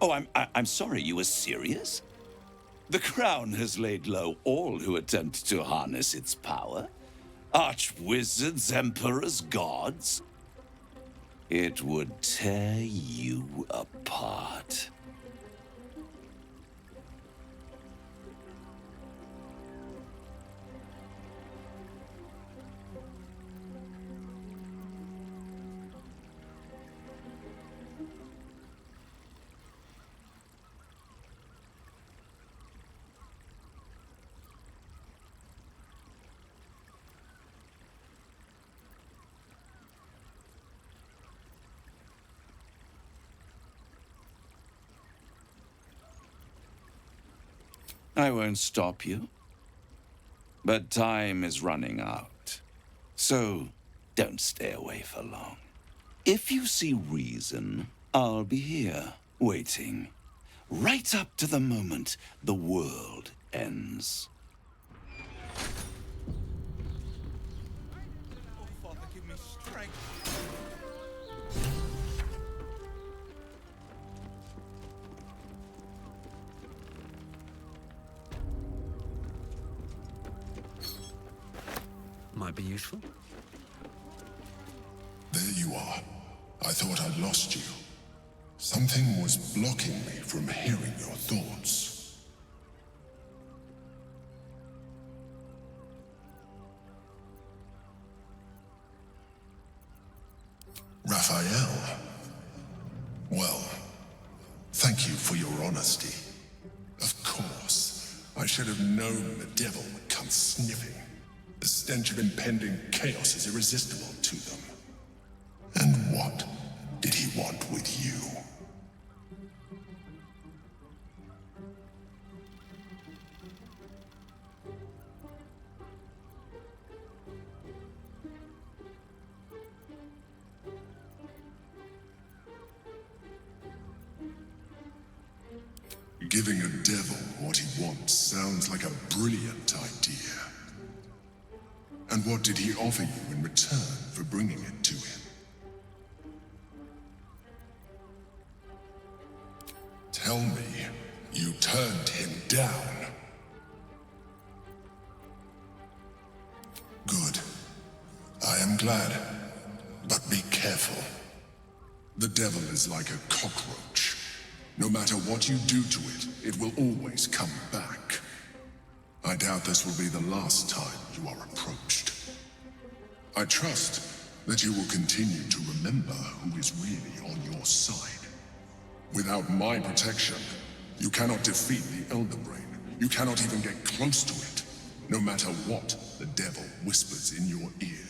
Oh, I'm sorry, you were serious? The Crown has laid low all who attempt to harness its power. Archwizards, emperors, gods. It would tear you apart. I won't stop you. But time is running out. So, don't stay away for long. If you see reason, I'll be here, waiting. Right up to the moment the world ends. Father, give me strength. Might be useful. There you are. I thought I'd lost you. Something was blocking me from hearing your thoughts. Raphael. Well, thank you for your honesty. Of course, I should have known the devil would come sniffing. The stench of impending chaos is irresistible to them. And what did he want with you? Giving a devil what he wants sounds like a brilliant idea. And what did he offer you in return for bringing it to him? Tell me, you turned him down. Good. I am glad. But be careful. The devil is like a cockroach. No matter what you do to it, it will always come back. I doubt this will be the last time you are approached. I trust that you will continue to remember who is really on your side. Without my protection, you cannot defeat the Elder Brain. You cannot even get close to it, no matter what the devil whispers in your ear.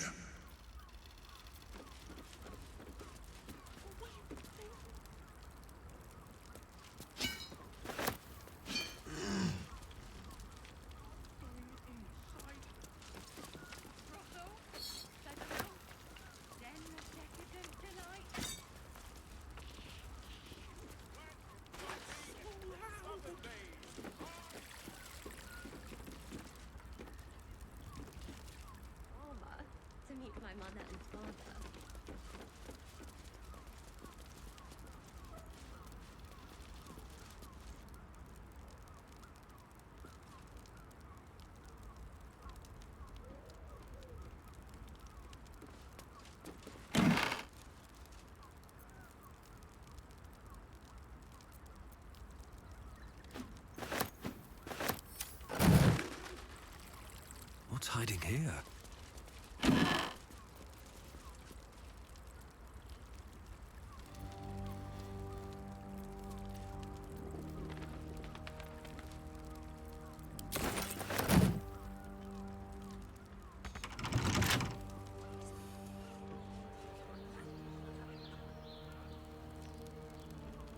To meet my mother and father. hiding here?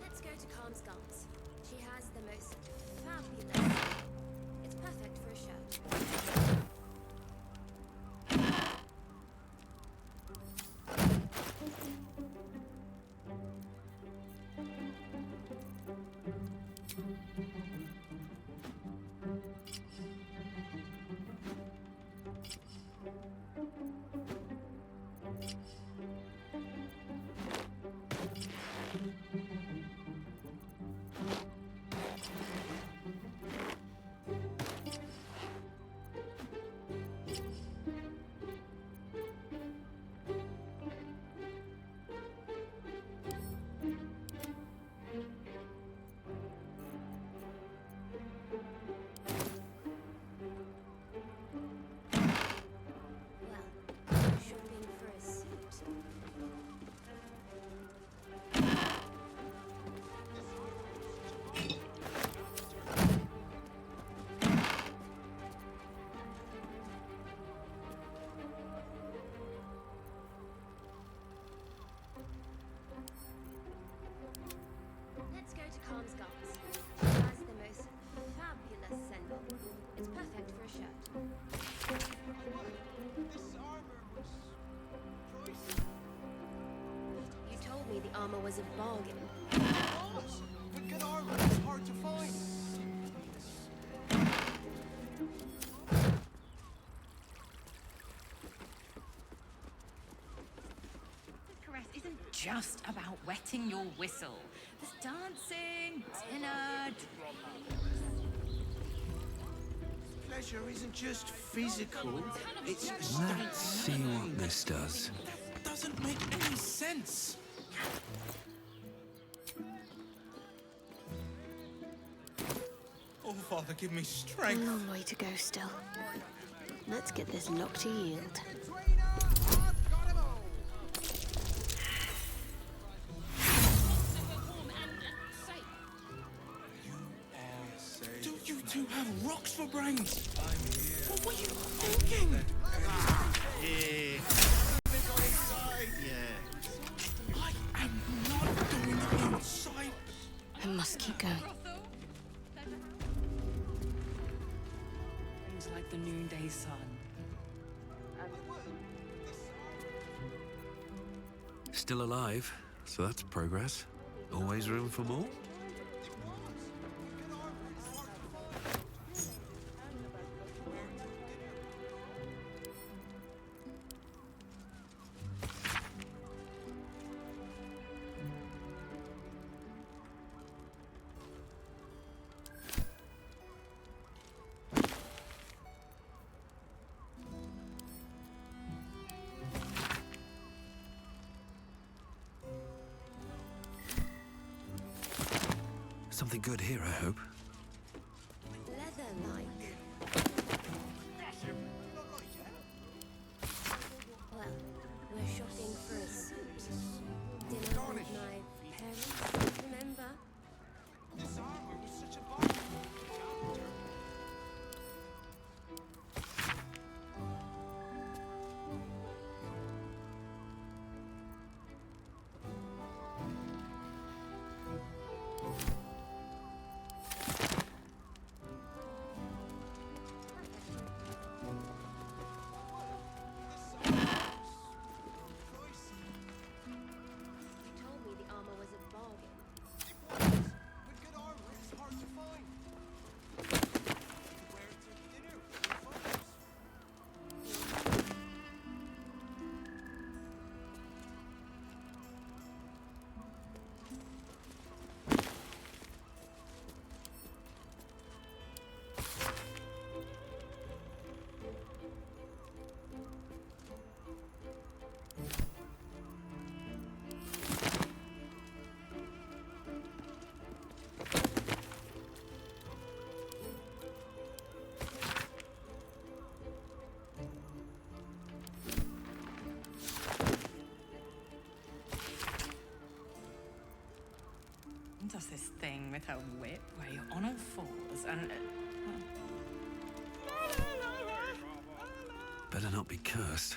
Let's go to Calm's Gums. She has the most fabulous. It's perfect for a shirt. Shopping for a suit. Let's go to Calm's Gums. She has the most fabulous sandal. It's perfect for a shirt. You told me the armor was a bargain. But good armor is hard to find. Caress isn't just about wetting your whistle. There's dancing, dinner, Pleasure isn't just physical, it's a state Let's see what this does. That doesn't make any sense. Oh, Father, give me strength. Long way to go still. Let's get this lock to yield. Do you two have rocks for brains? What were you thinking? Yeah. I am not doing it inside. I must keep going. Things like the noonday sun. Still alive, so that's progress. Always room for more? Something good here, I hope. Leather-like. Well, we're shopping for a suit. Dinner with my parents, remember? This armor was such a bargain. You told me the armor was a bargain. does this thing with her whip where you're on all fours and... Better not be cursed.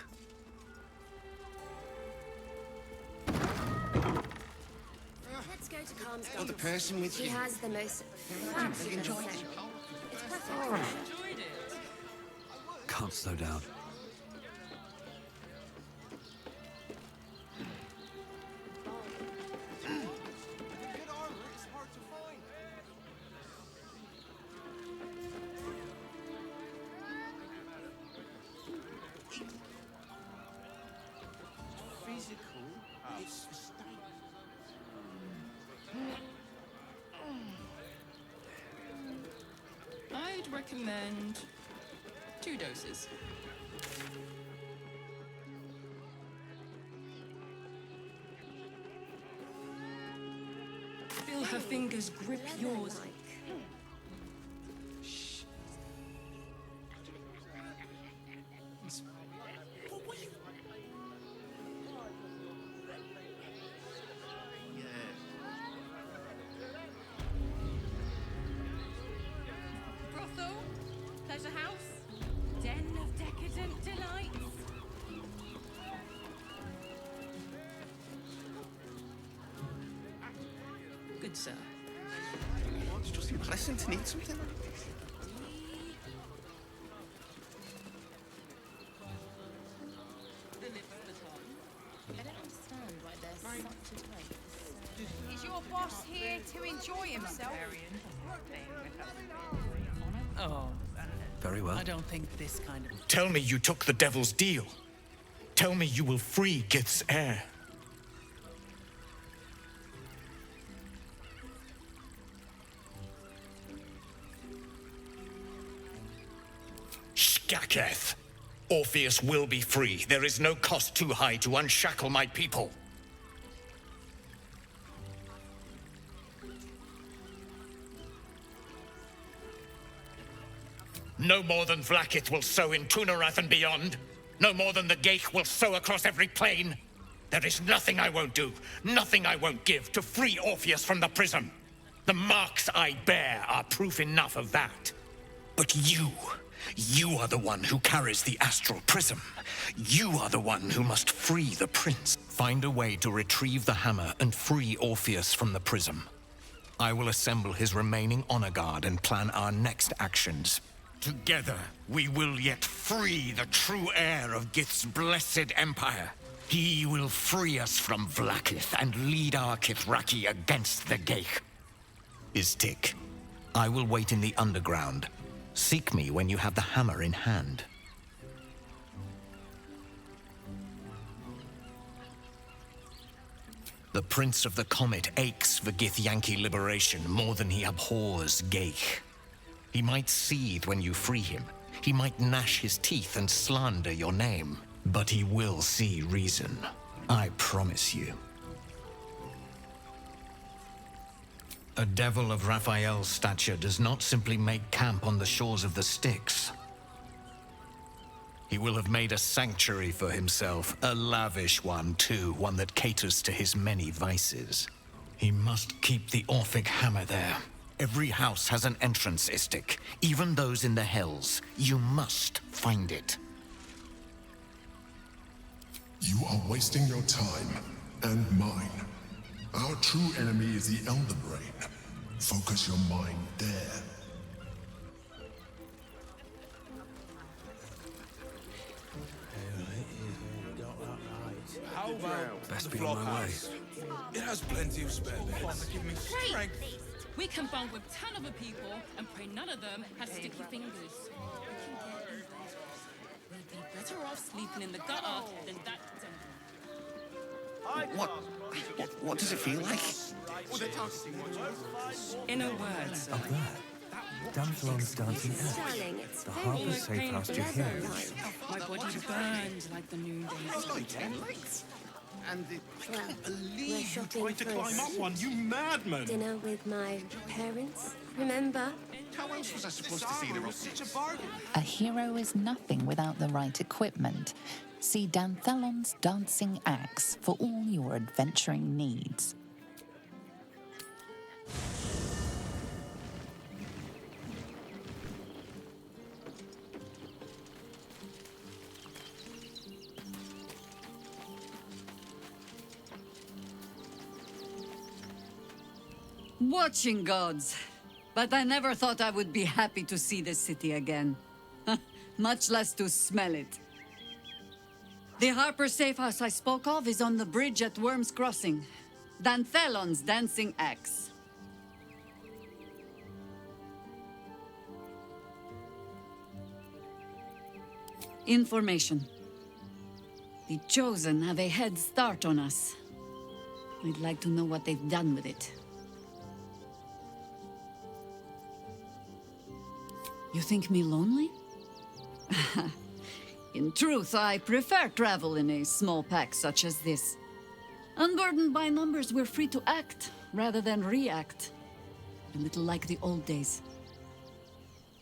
Let's go to Calm's Got the person with He you. has the most Really enjoyed it. It's perfect. Can't slow down. Physical, it's a state. I'd recommend 2 doses. Feel her fingers grip yours. Brothel? Pleasure house? Den of decadent delights? Good sir. It's just a blessing to need something like this. I don't understand why there's such a type. Is your boss here to enjoy himself? Oh, Very well. I don't think this kind of... Tell me you took the devil's deal. Tell me you will free Gith's heir. Skaketh! Orpheus will be free. There is no cost too high to unshackle my people. No more than Vlaakith will sow in Tunarath and beyond. No more than the Geich will sow across every plain. There is nothing I won't do, nothing I won't give to free Orpheus from the prism. The marks I bear are proof enough of that. But you are the one who carries the astral prism. You are the one who must free the prince. Find a way to retrieve the hammer and free Orpheus from the prism. I will assemble his remaining honor guard and plan our next actions. Together, we will yet free the true heir of Gith's blessed empire. He will free us from Vlaakith and lead our Kithraki against the Geich. Istik, I will wait in the underground. Seek me when you have the hammer in hand. The Prince of the Comet aches for Githyanki liberation more than he abhors Geich. He might seethe when you free him. He might gnash his teeth and slander your name. But he will see reason. I promise you. A devil of Raphael's stature does not simply make camp on the shores of the Styx. He will have made a sanctuary for himself, a lavish one too, one that caters to his many vices. He must keep the Orphic hammer there. Every house has an entrance, Istik, even those in the Hells. You must find it. You are wasting your time, and mine. Our true enemy is the Elder Brain. Focus your mind there. How about Best the be on my way. flophouse? It has plenty of spare beds. Give me Great! strength. We can bond with 10 other people and pray none of them has sticky fingers. We'd be better off sleeping in the gutter than that dump. What does it feel like? In a word, sir. Up there. Danthalon's dancing Darling, air. it's The very Harpers say past your hearing. My body burned like the noonday sun. And I can't we're believe you shopping tried to climb up first. one, you madman! Dinner with my parents, remember? How else was I supposed to see the road? Such a bargain. A hero is nothing without the right equipment. See Danthalon's dancing axe for all your adventuring needs. Watching gods. But I never thought I would be happy to see the city again. Much less to smell it. The Harpers safe house I spoke of is on the bridge at Worm's Crossing. Danthelon's dancing axe. Information. The Chosen have a head start on us. I'd like to know what they've done with it. You think me lonely? In truth, I prefer travel in a small pack such as this. Unburdened by numbers, we're free to act rather than react. A little like the old days.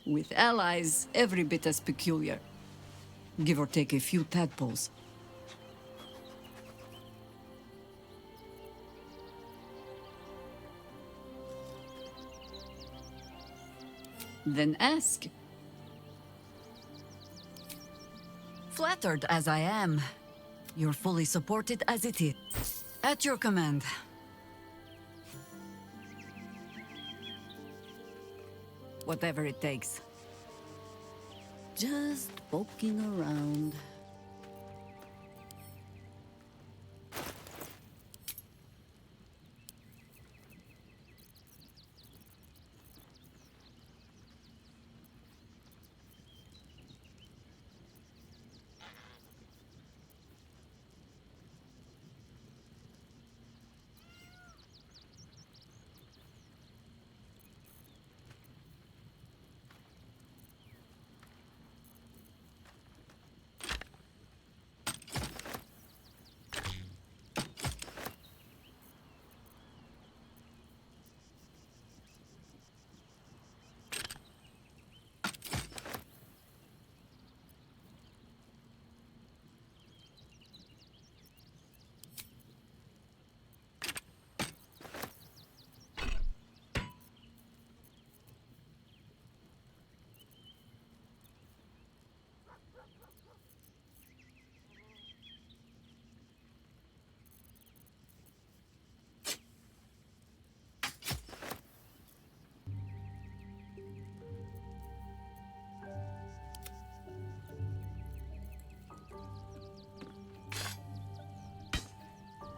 With allies, every bit as peculiar. Give or take a few tadpoles. Then ask. Flattered as I am, you're fully supported as it is. At your command. Whatever it takes. Just poking around.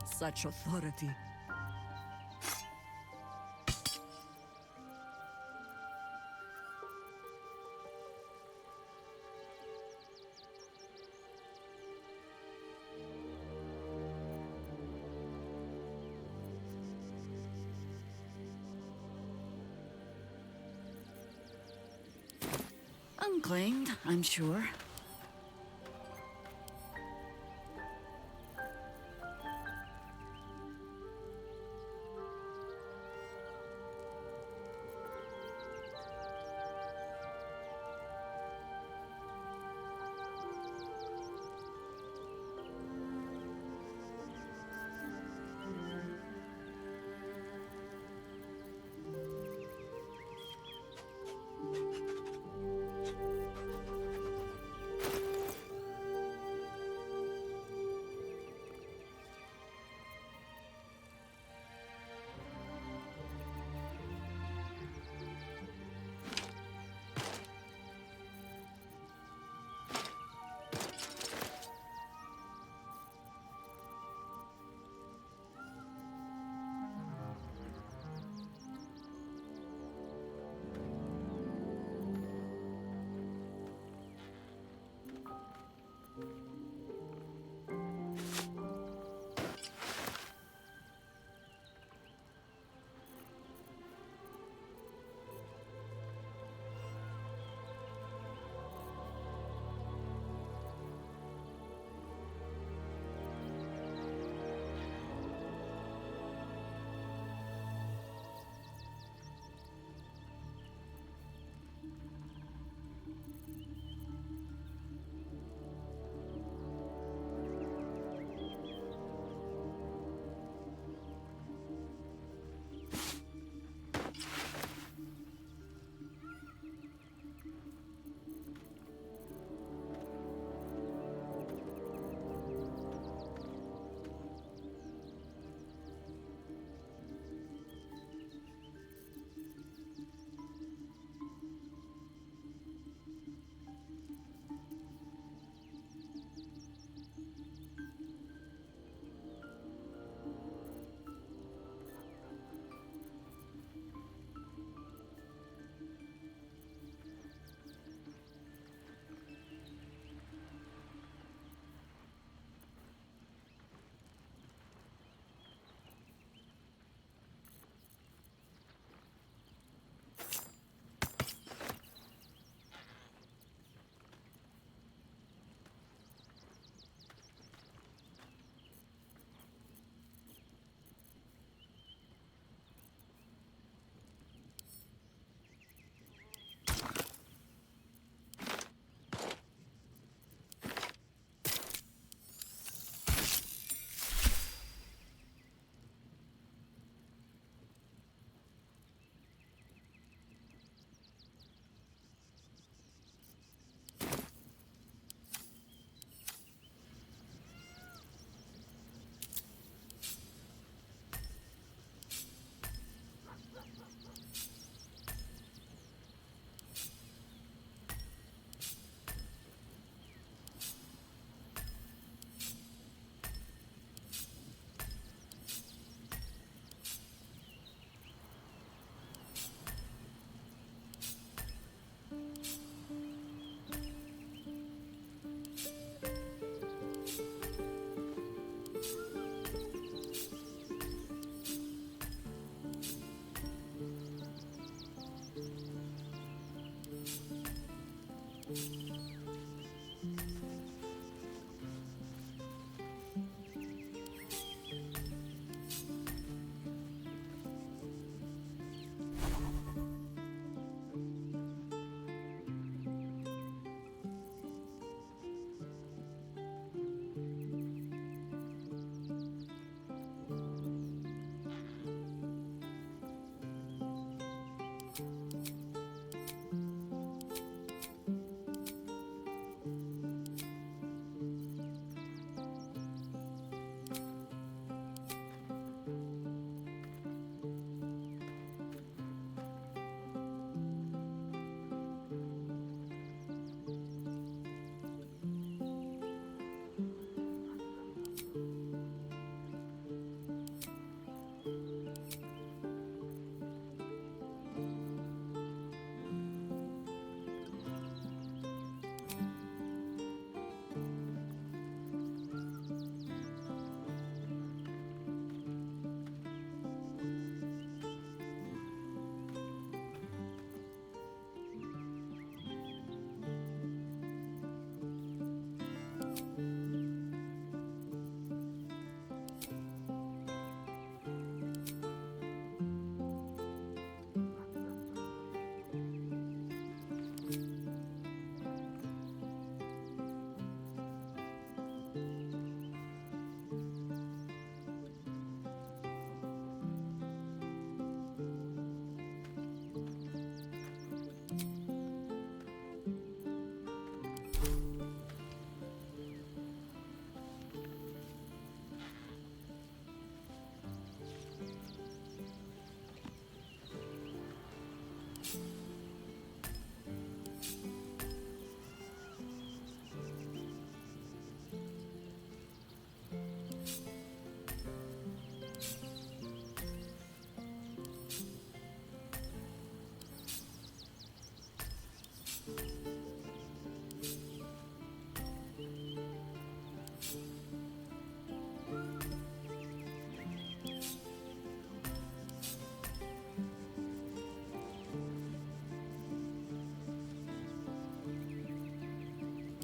Such authority. Unclaimed, I'm sure.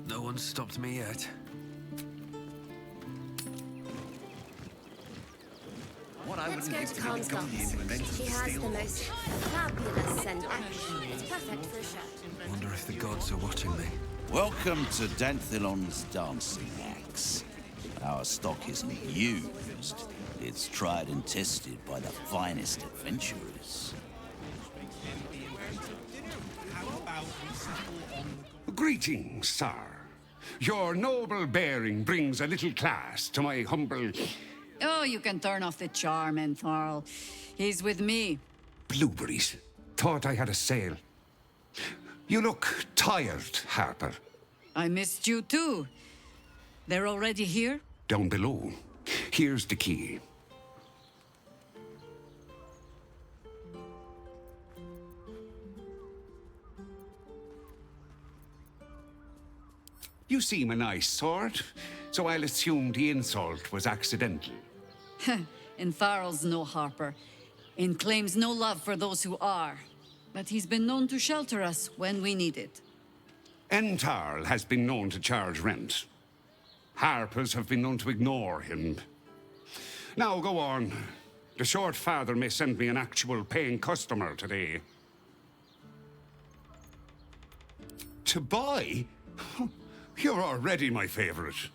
No one's stopped me yet. What I Let's wouldn't go give to to be Khan's the Gandhi Docks. invented She the has steel the horse. most fabulous scent. It's perfect for a shirt. Wonder if the gods are watching me. Welcome to Danthilon's dancing axe. Our stock isn't used. It's tried and tested by the finest adventurers. Greetings, sir. Your noble bearing brings a little class to my humble... Oh, you can turn off the charm, Entharl. He's with me. Blueberries. Thought I had a sale. You look tired, Harper. I missed you too. They're already here? Down below. Here's the key. You seem a nice sort, so I'll assume the insult was accidental. Entharl's no Harper, and claims no love for those who are. But he's been known to shelter us when we need it. Entharl has been known to charge rent. Harpers have been known to ignore him. Now go on. The short father may send me an actual paying customer today. To buy? You're already my favorite.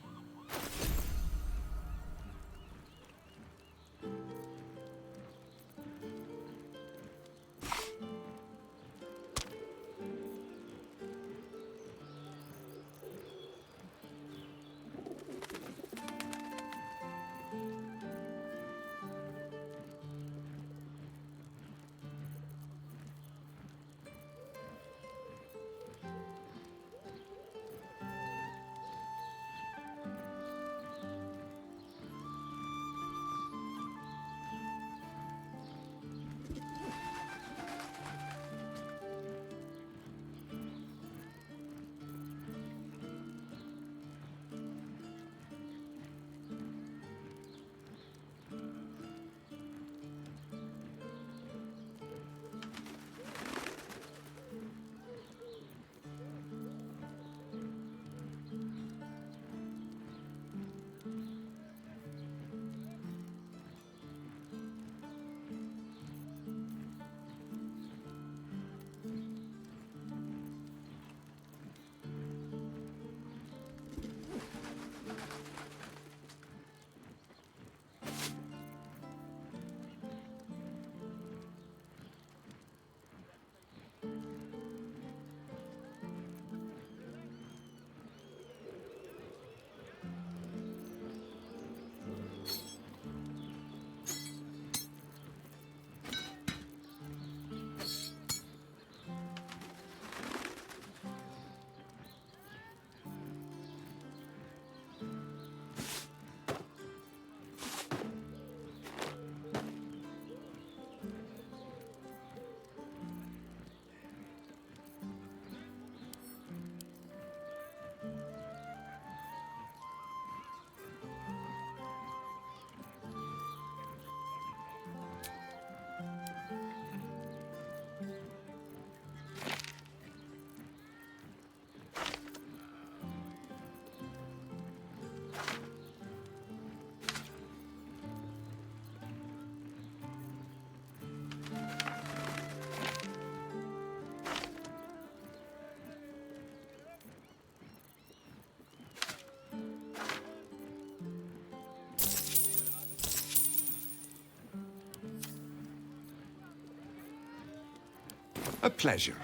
A pleasure.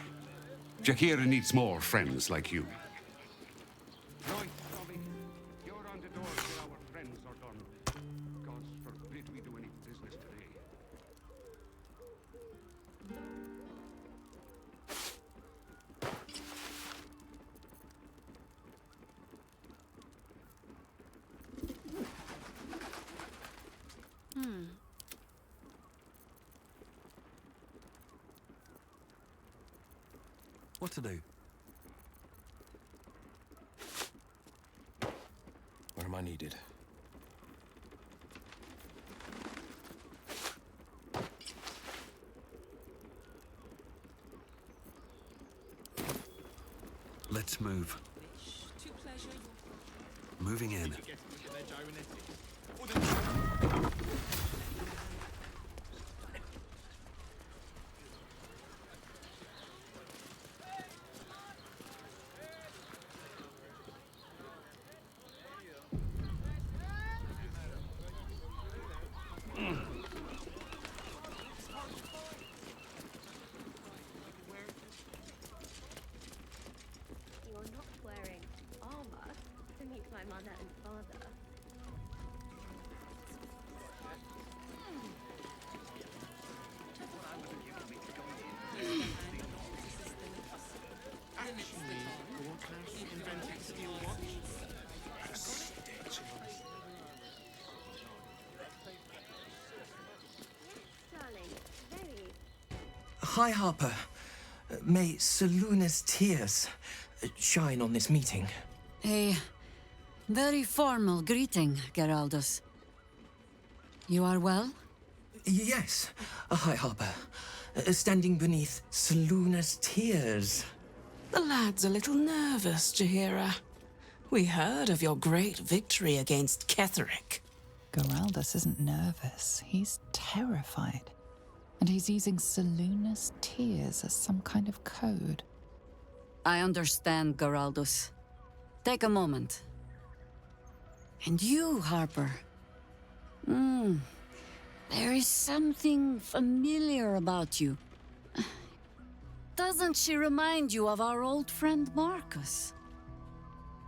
Jakira needs more friends like you. Right, Tommy. You're on the door till our friends are done. God forbid we do any business today. What to do? Where am I needed? Let's move. Moving in. You're not wearing armor to meet my mother and father. Darling, very. Hi, Harper. May Seluna's tears shine on this meeting. A very formal greeting, Geraldus. You are well? Yes. Hi, Harper. Standing beneath Seluna's tears. The lad's a little nervous, Jahira. We heard of your great victory against Cleric. Geraldus isn't nervous. He's terrified. And he's using Seluna's tears as some kind of code. I understand, Geraldus. Take a moment. And you, Harper. There is something familiar about you. Doesn't she remind you of our old friend Marcus?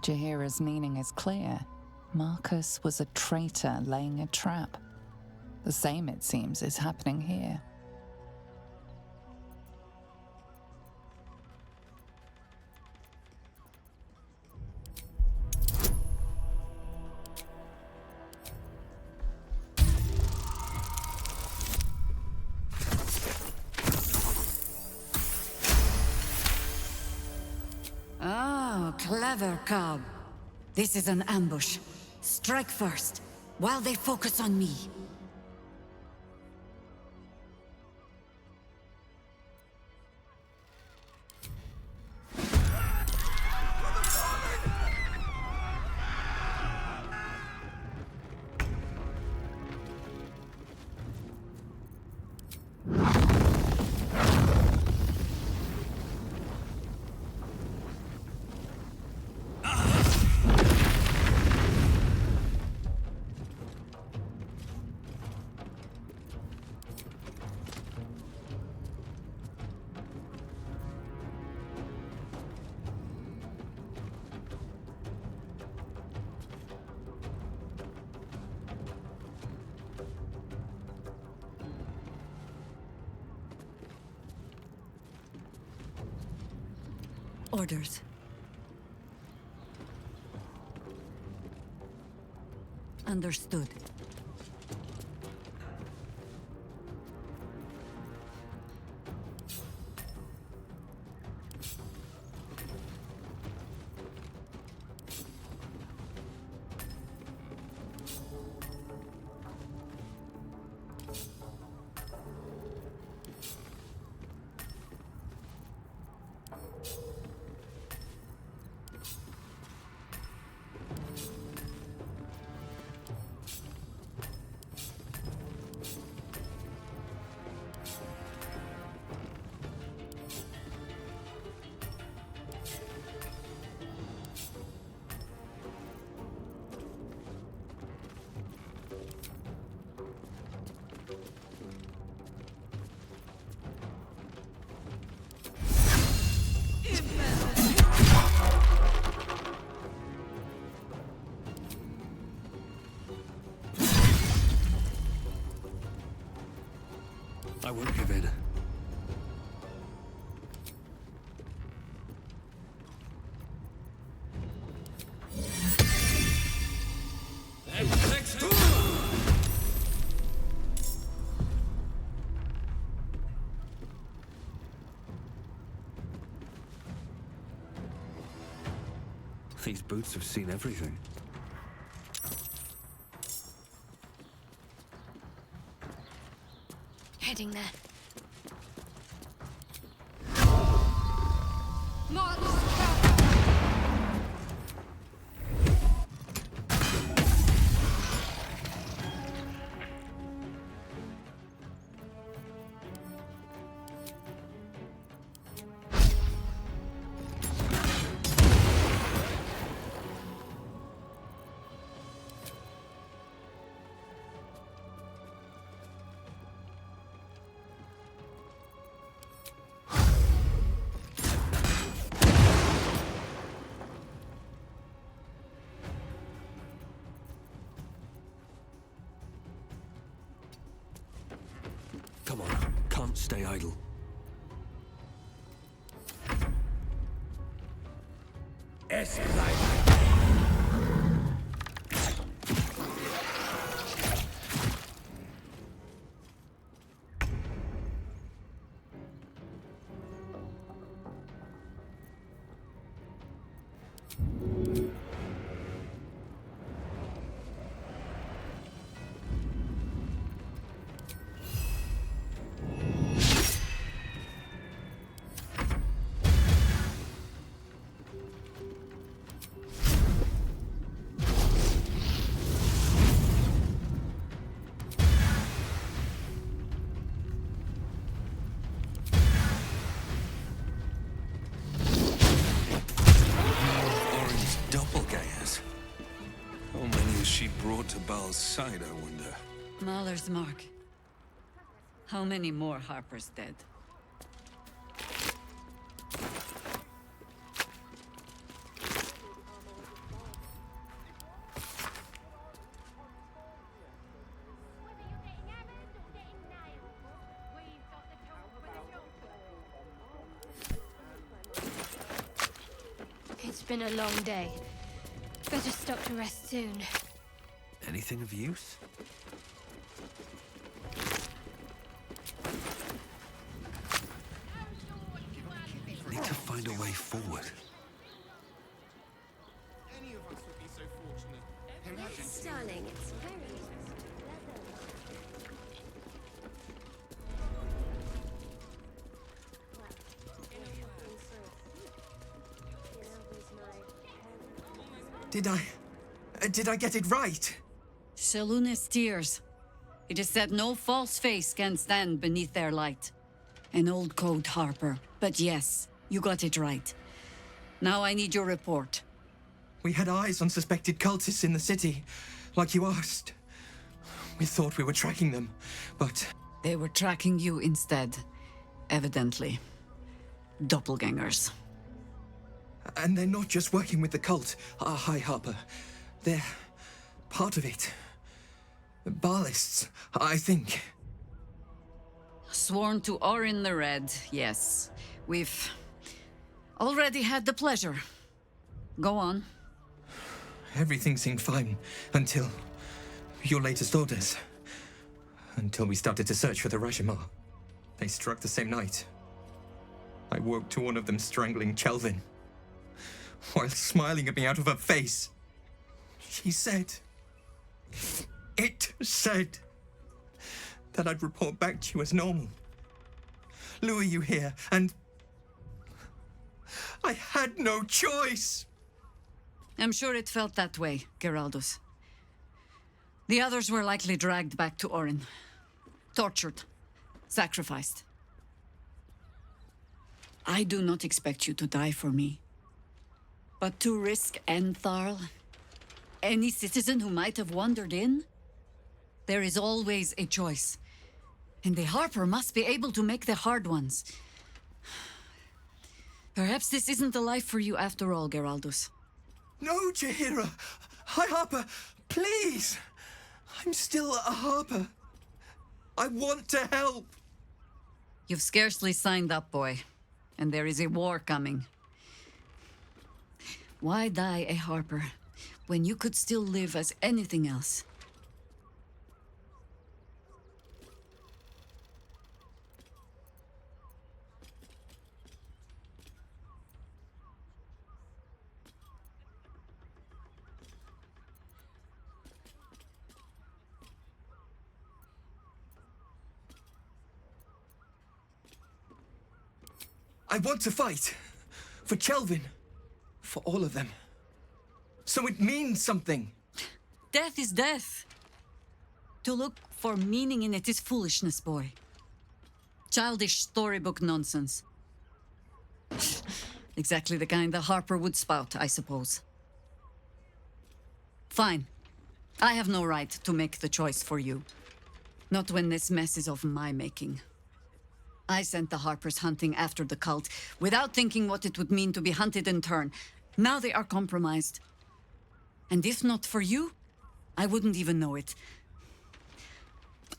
Jahira's meaning is clear. Marcus was a traitor laying a trap. The same, it seems, is happening here. Oh, clever cub. This is an ambush. Strike first, while they focus on me. Orders. Understood. I won't give in. These boots have seen everything. Heading there. Stay idle. Orin's doppelgangers. How many has she brought to Baal's side, I wonder? Mahler's mark. How many more Harpers dead? It's been a long day. Better stop to rest soon. Anything of use? Need to find a way forward. Any of us would be so fortunate. Imagine. Yes, darling, it's very Did I get it right? Seluna's tears. It is said no false face can stand beneath their light. An old code, Harper. But yes, you got it right. Now I need your report. We had eyes on suspected cultists in the city, like you asked. We thought we were tracking them, but... They were tracking you instead, evidently. Doppelgangers. And they're not just working with the cult, High Harper. They're part of it. Baalists, I think. Sworn to Orin the Red, yes. We've already had the pleasure. Go on. Everything seemed fine until your latest orders. Until we started to search for the Rajamar. They struck the same night. I woke to one of them strangling Chelvin, while smiling at me out of her face. She said... It said that I'd report back to you as normal. Lure you here, and... I had no choice! I'm sure it felt that way, Geraldus. The others were likely dragged back to Orin. Tortured. Sacrificed. I do not expect you to die for me. But to risk Entharl, any citizen who might have wandered in, there is always a choice. And the Harper must be able to make the hard ones. Perhaps this isn't the life for you after all, Geraldus. No, Jaheira! High Harper, please! I'm still a Harper. I want to help! You've scarcely signed up, boy. And there is a war coming. Why die a Harper when you could still live as anything else? I want to fight. For Chelvin. For all of them. So it means something. Death is death. To look for meaning in it is foolishness, boy. Childish storybook nonsense. Exactly the kind the Harper would spout, I suppose. Fine. I have no right to make the choice for you. Not when this mess is of my making. I sent the Harpers hunting after the cult, without thinking what it would mean to be hunted in turn. Now they are compromised. And if not for you, I wouldn't even know it.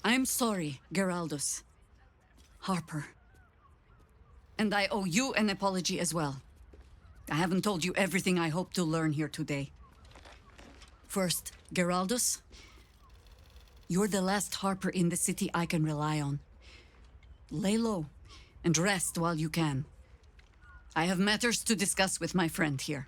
I'm sorry, Geraldus. Harper. And I owe you an apology as well. I haven't told you everything I hope to learn here today. First, Geraldus, you're the last Harper in the city I can rely on. Lay low and rest while you can. I have matters to discuss with my friend here.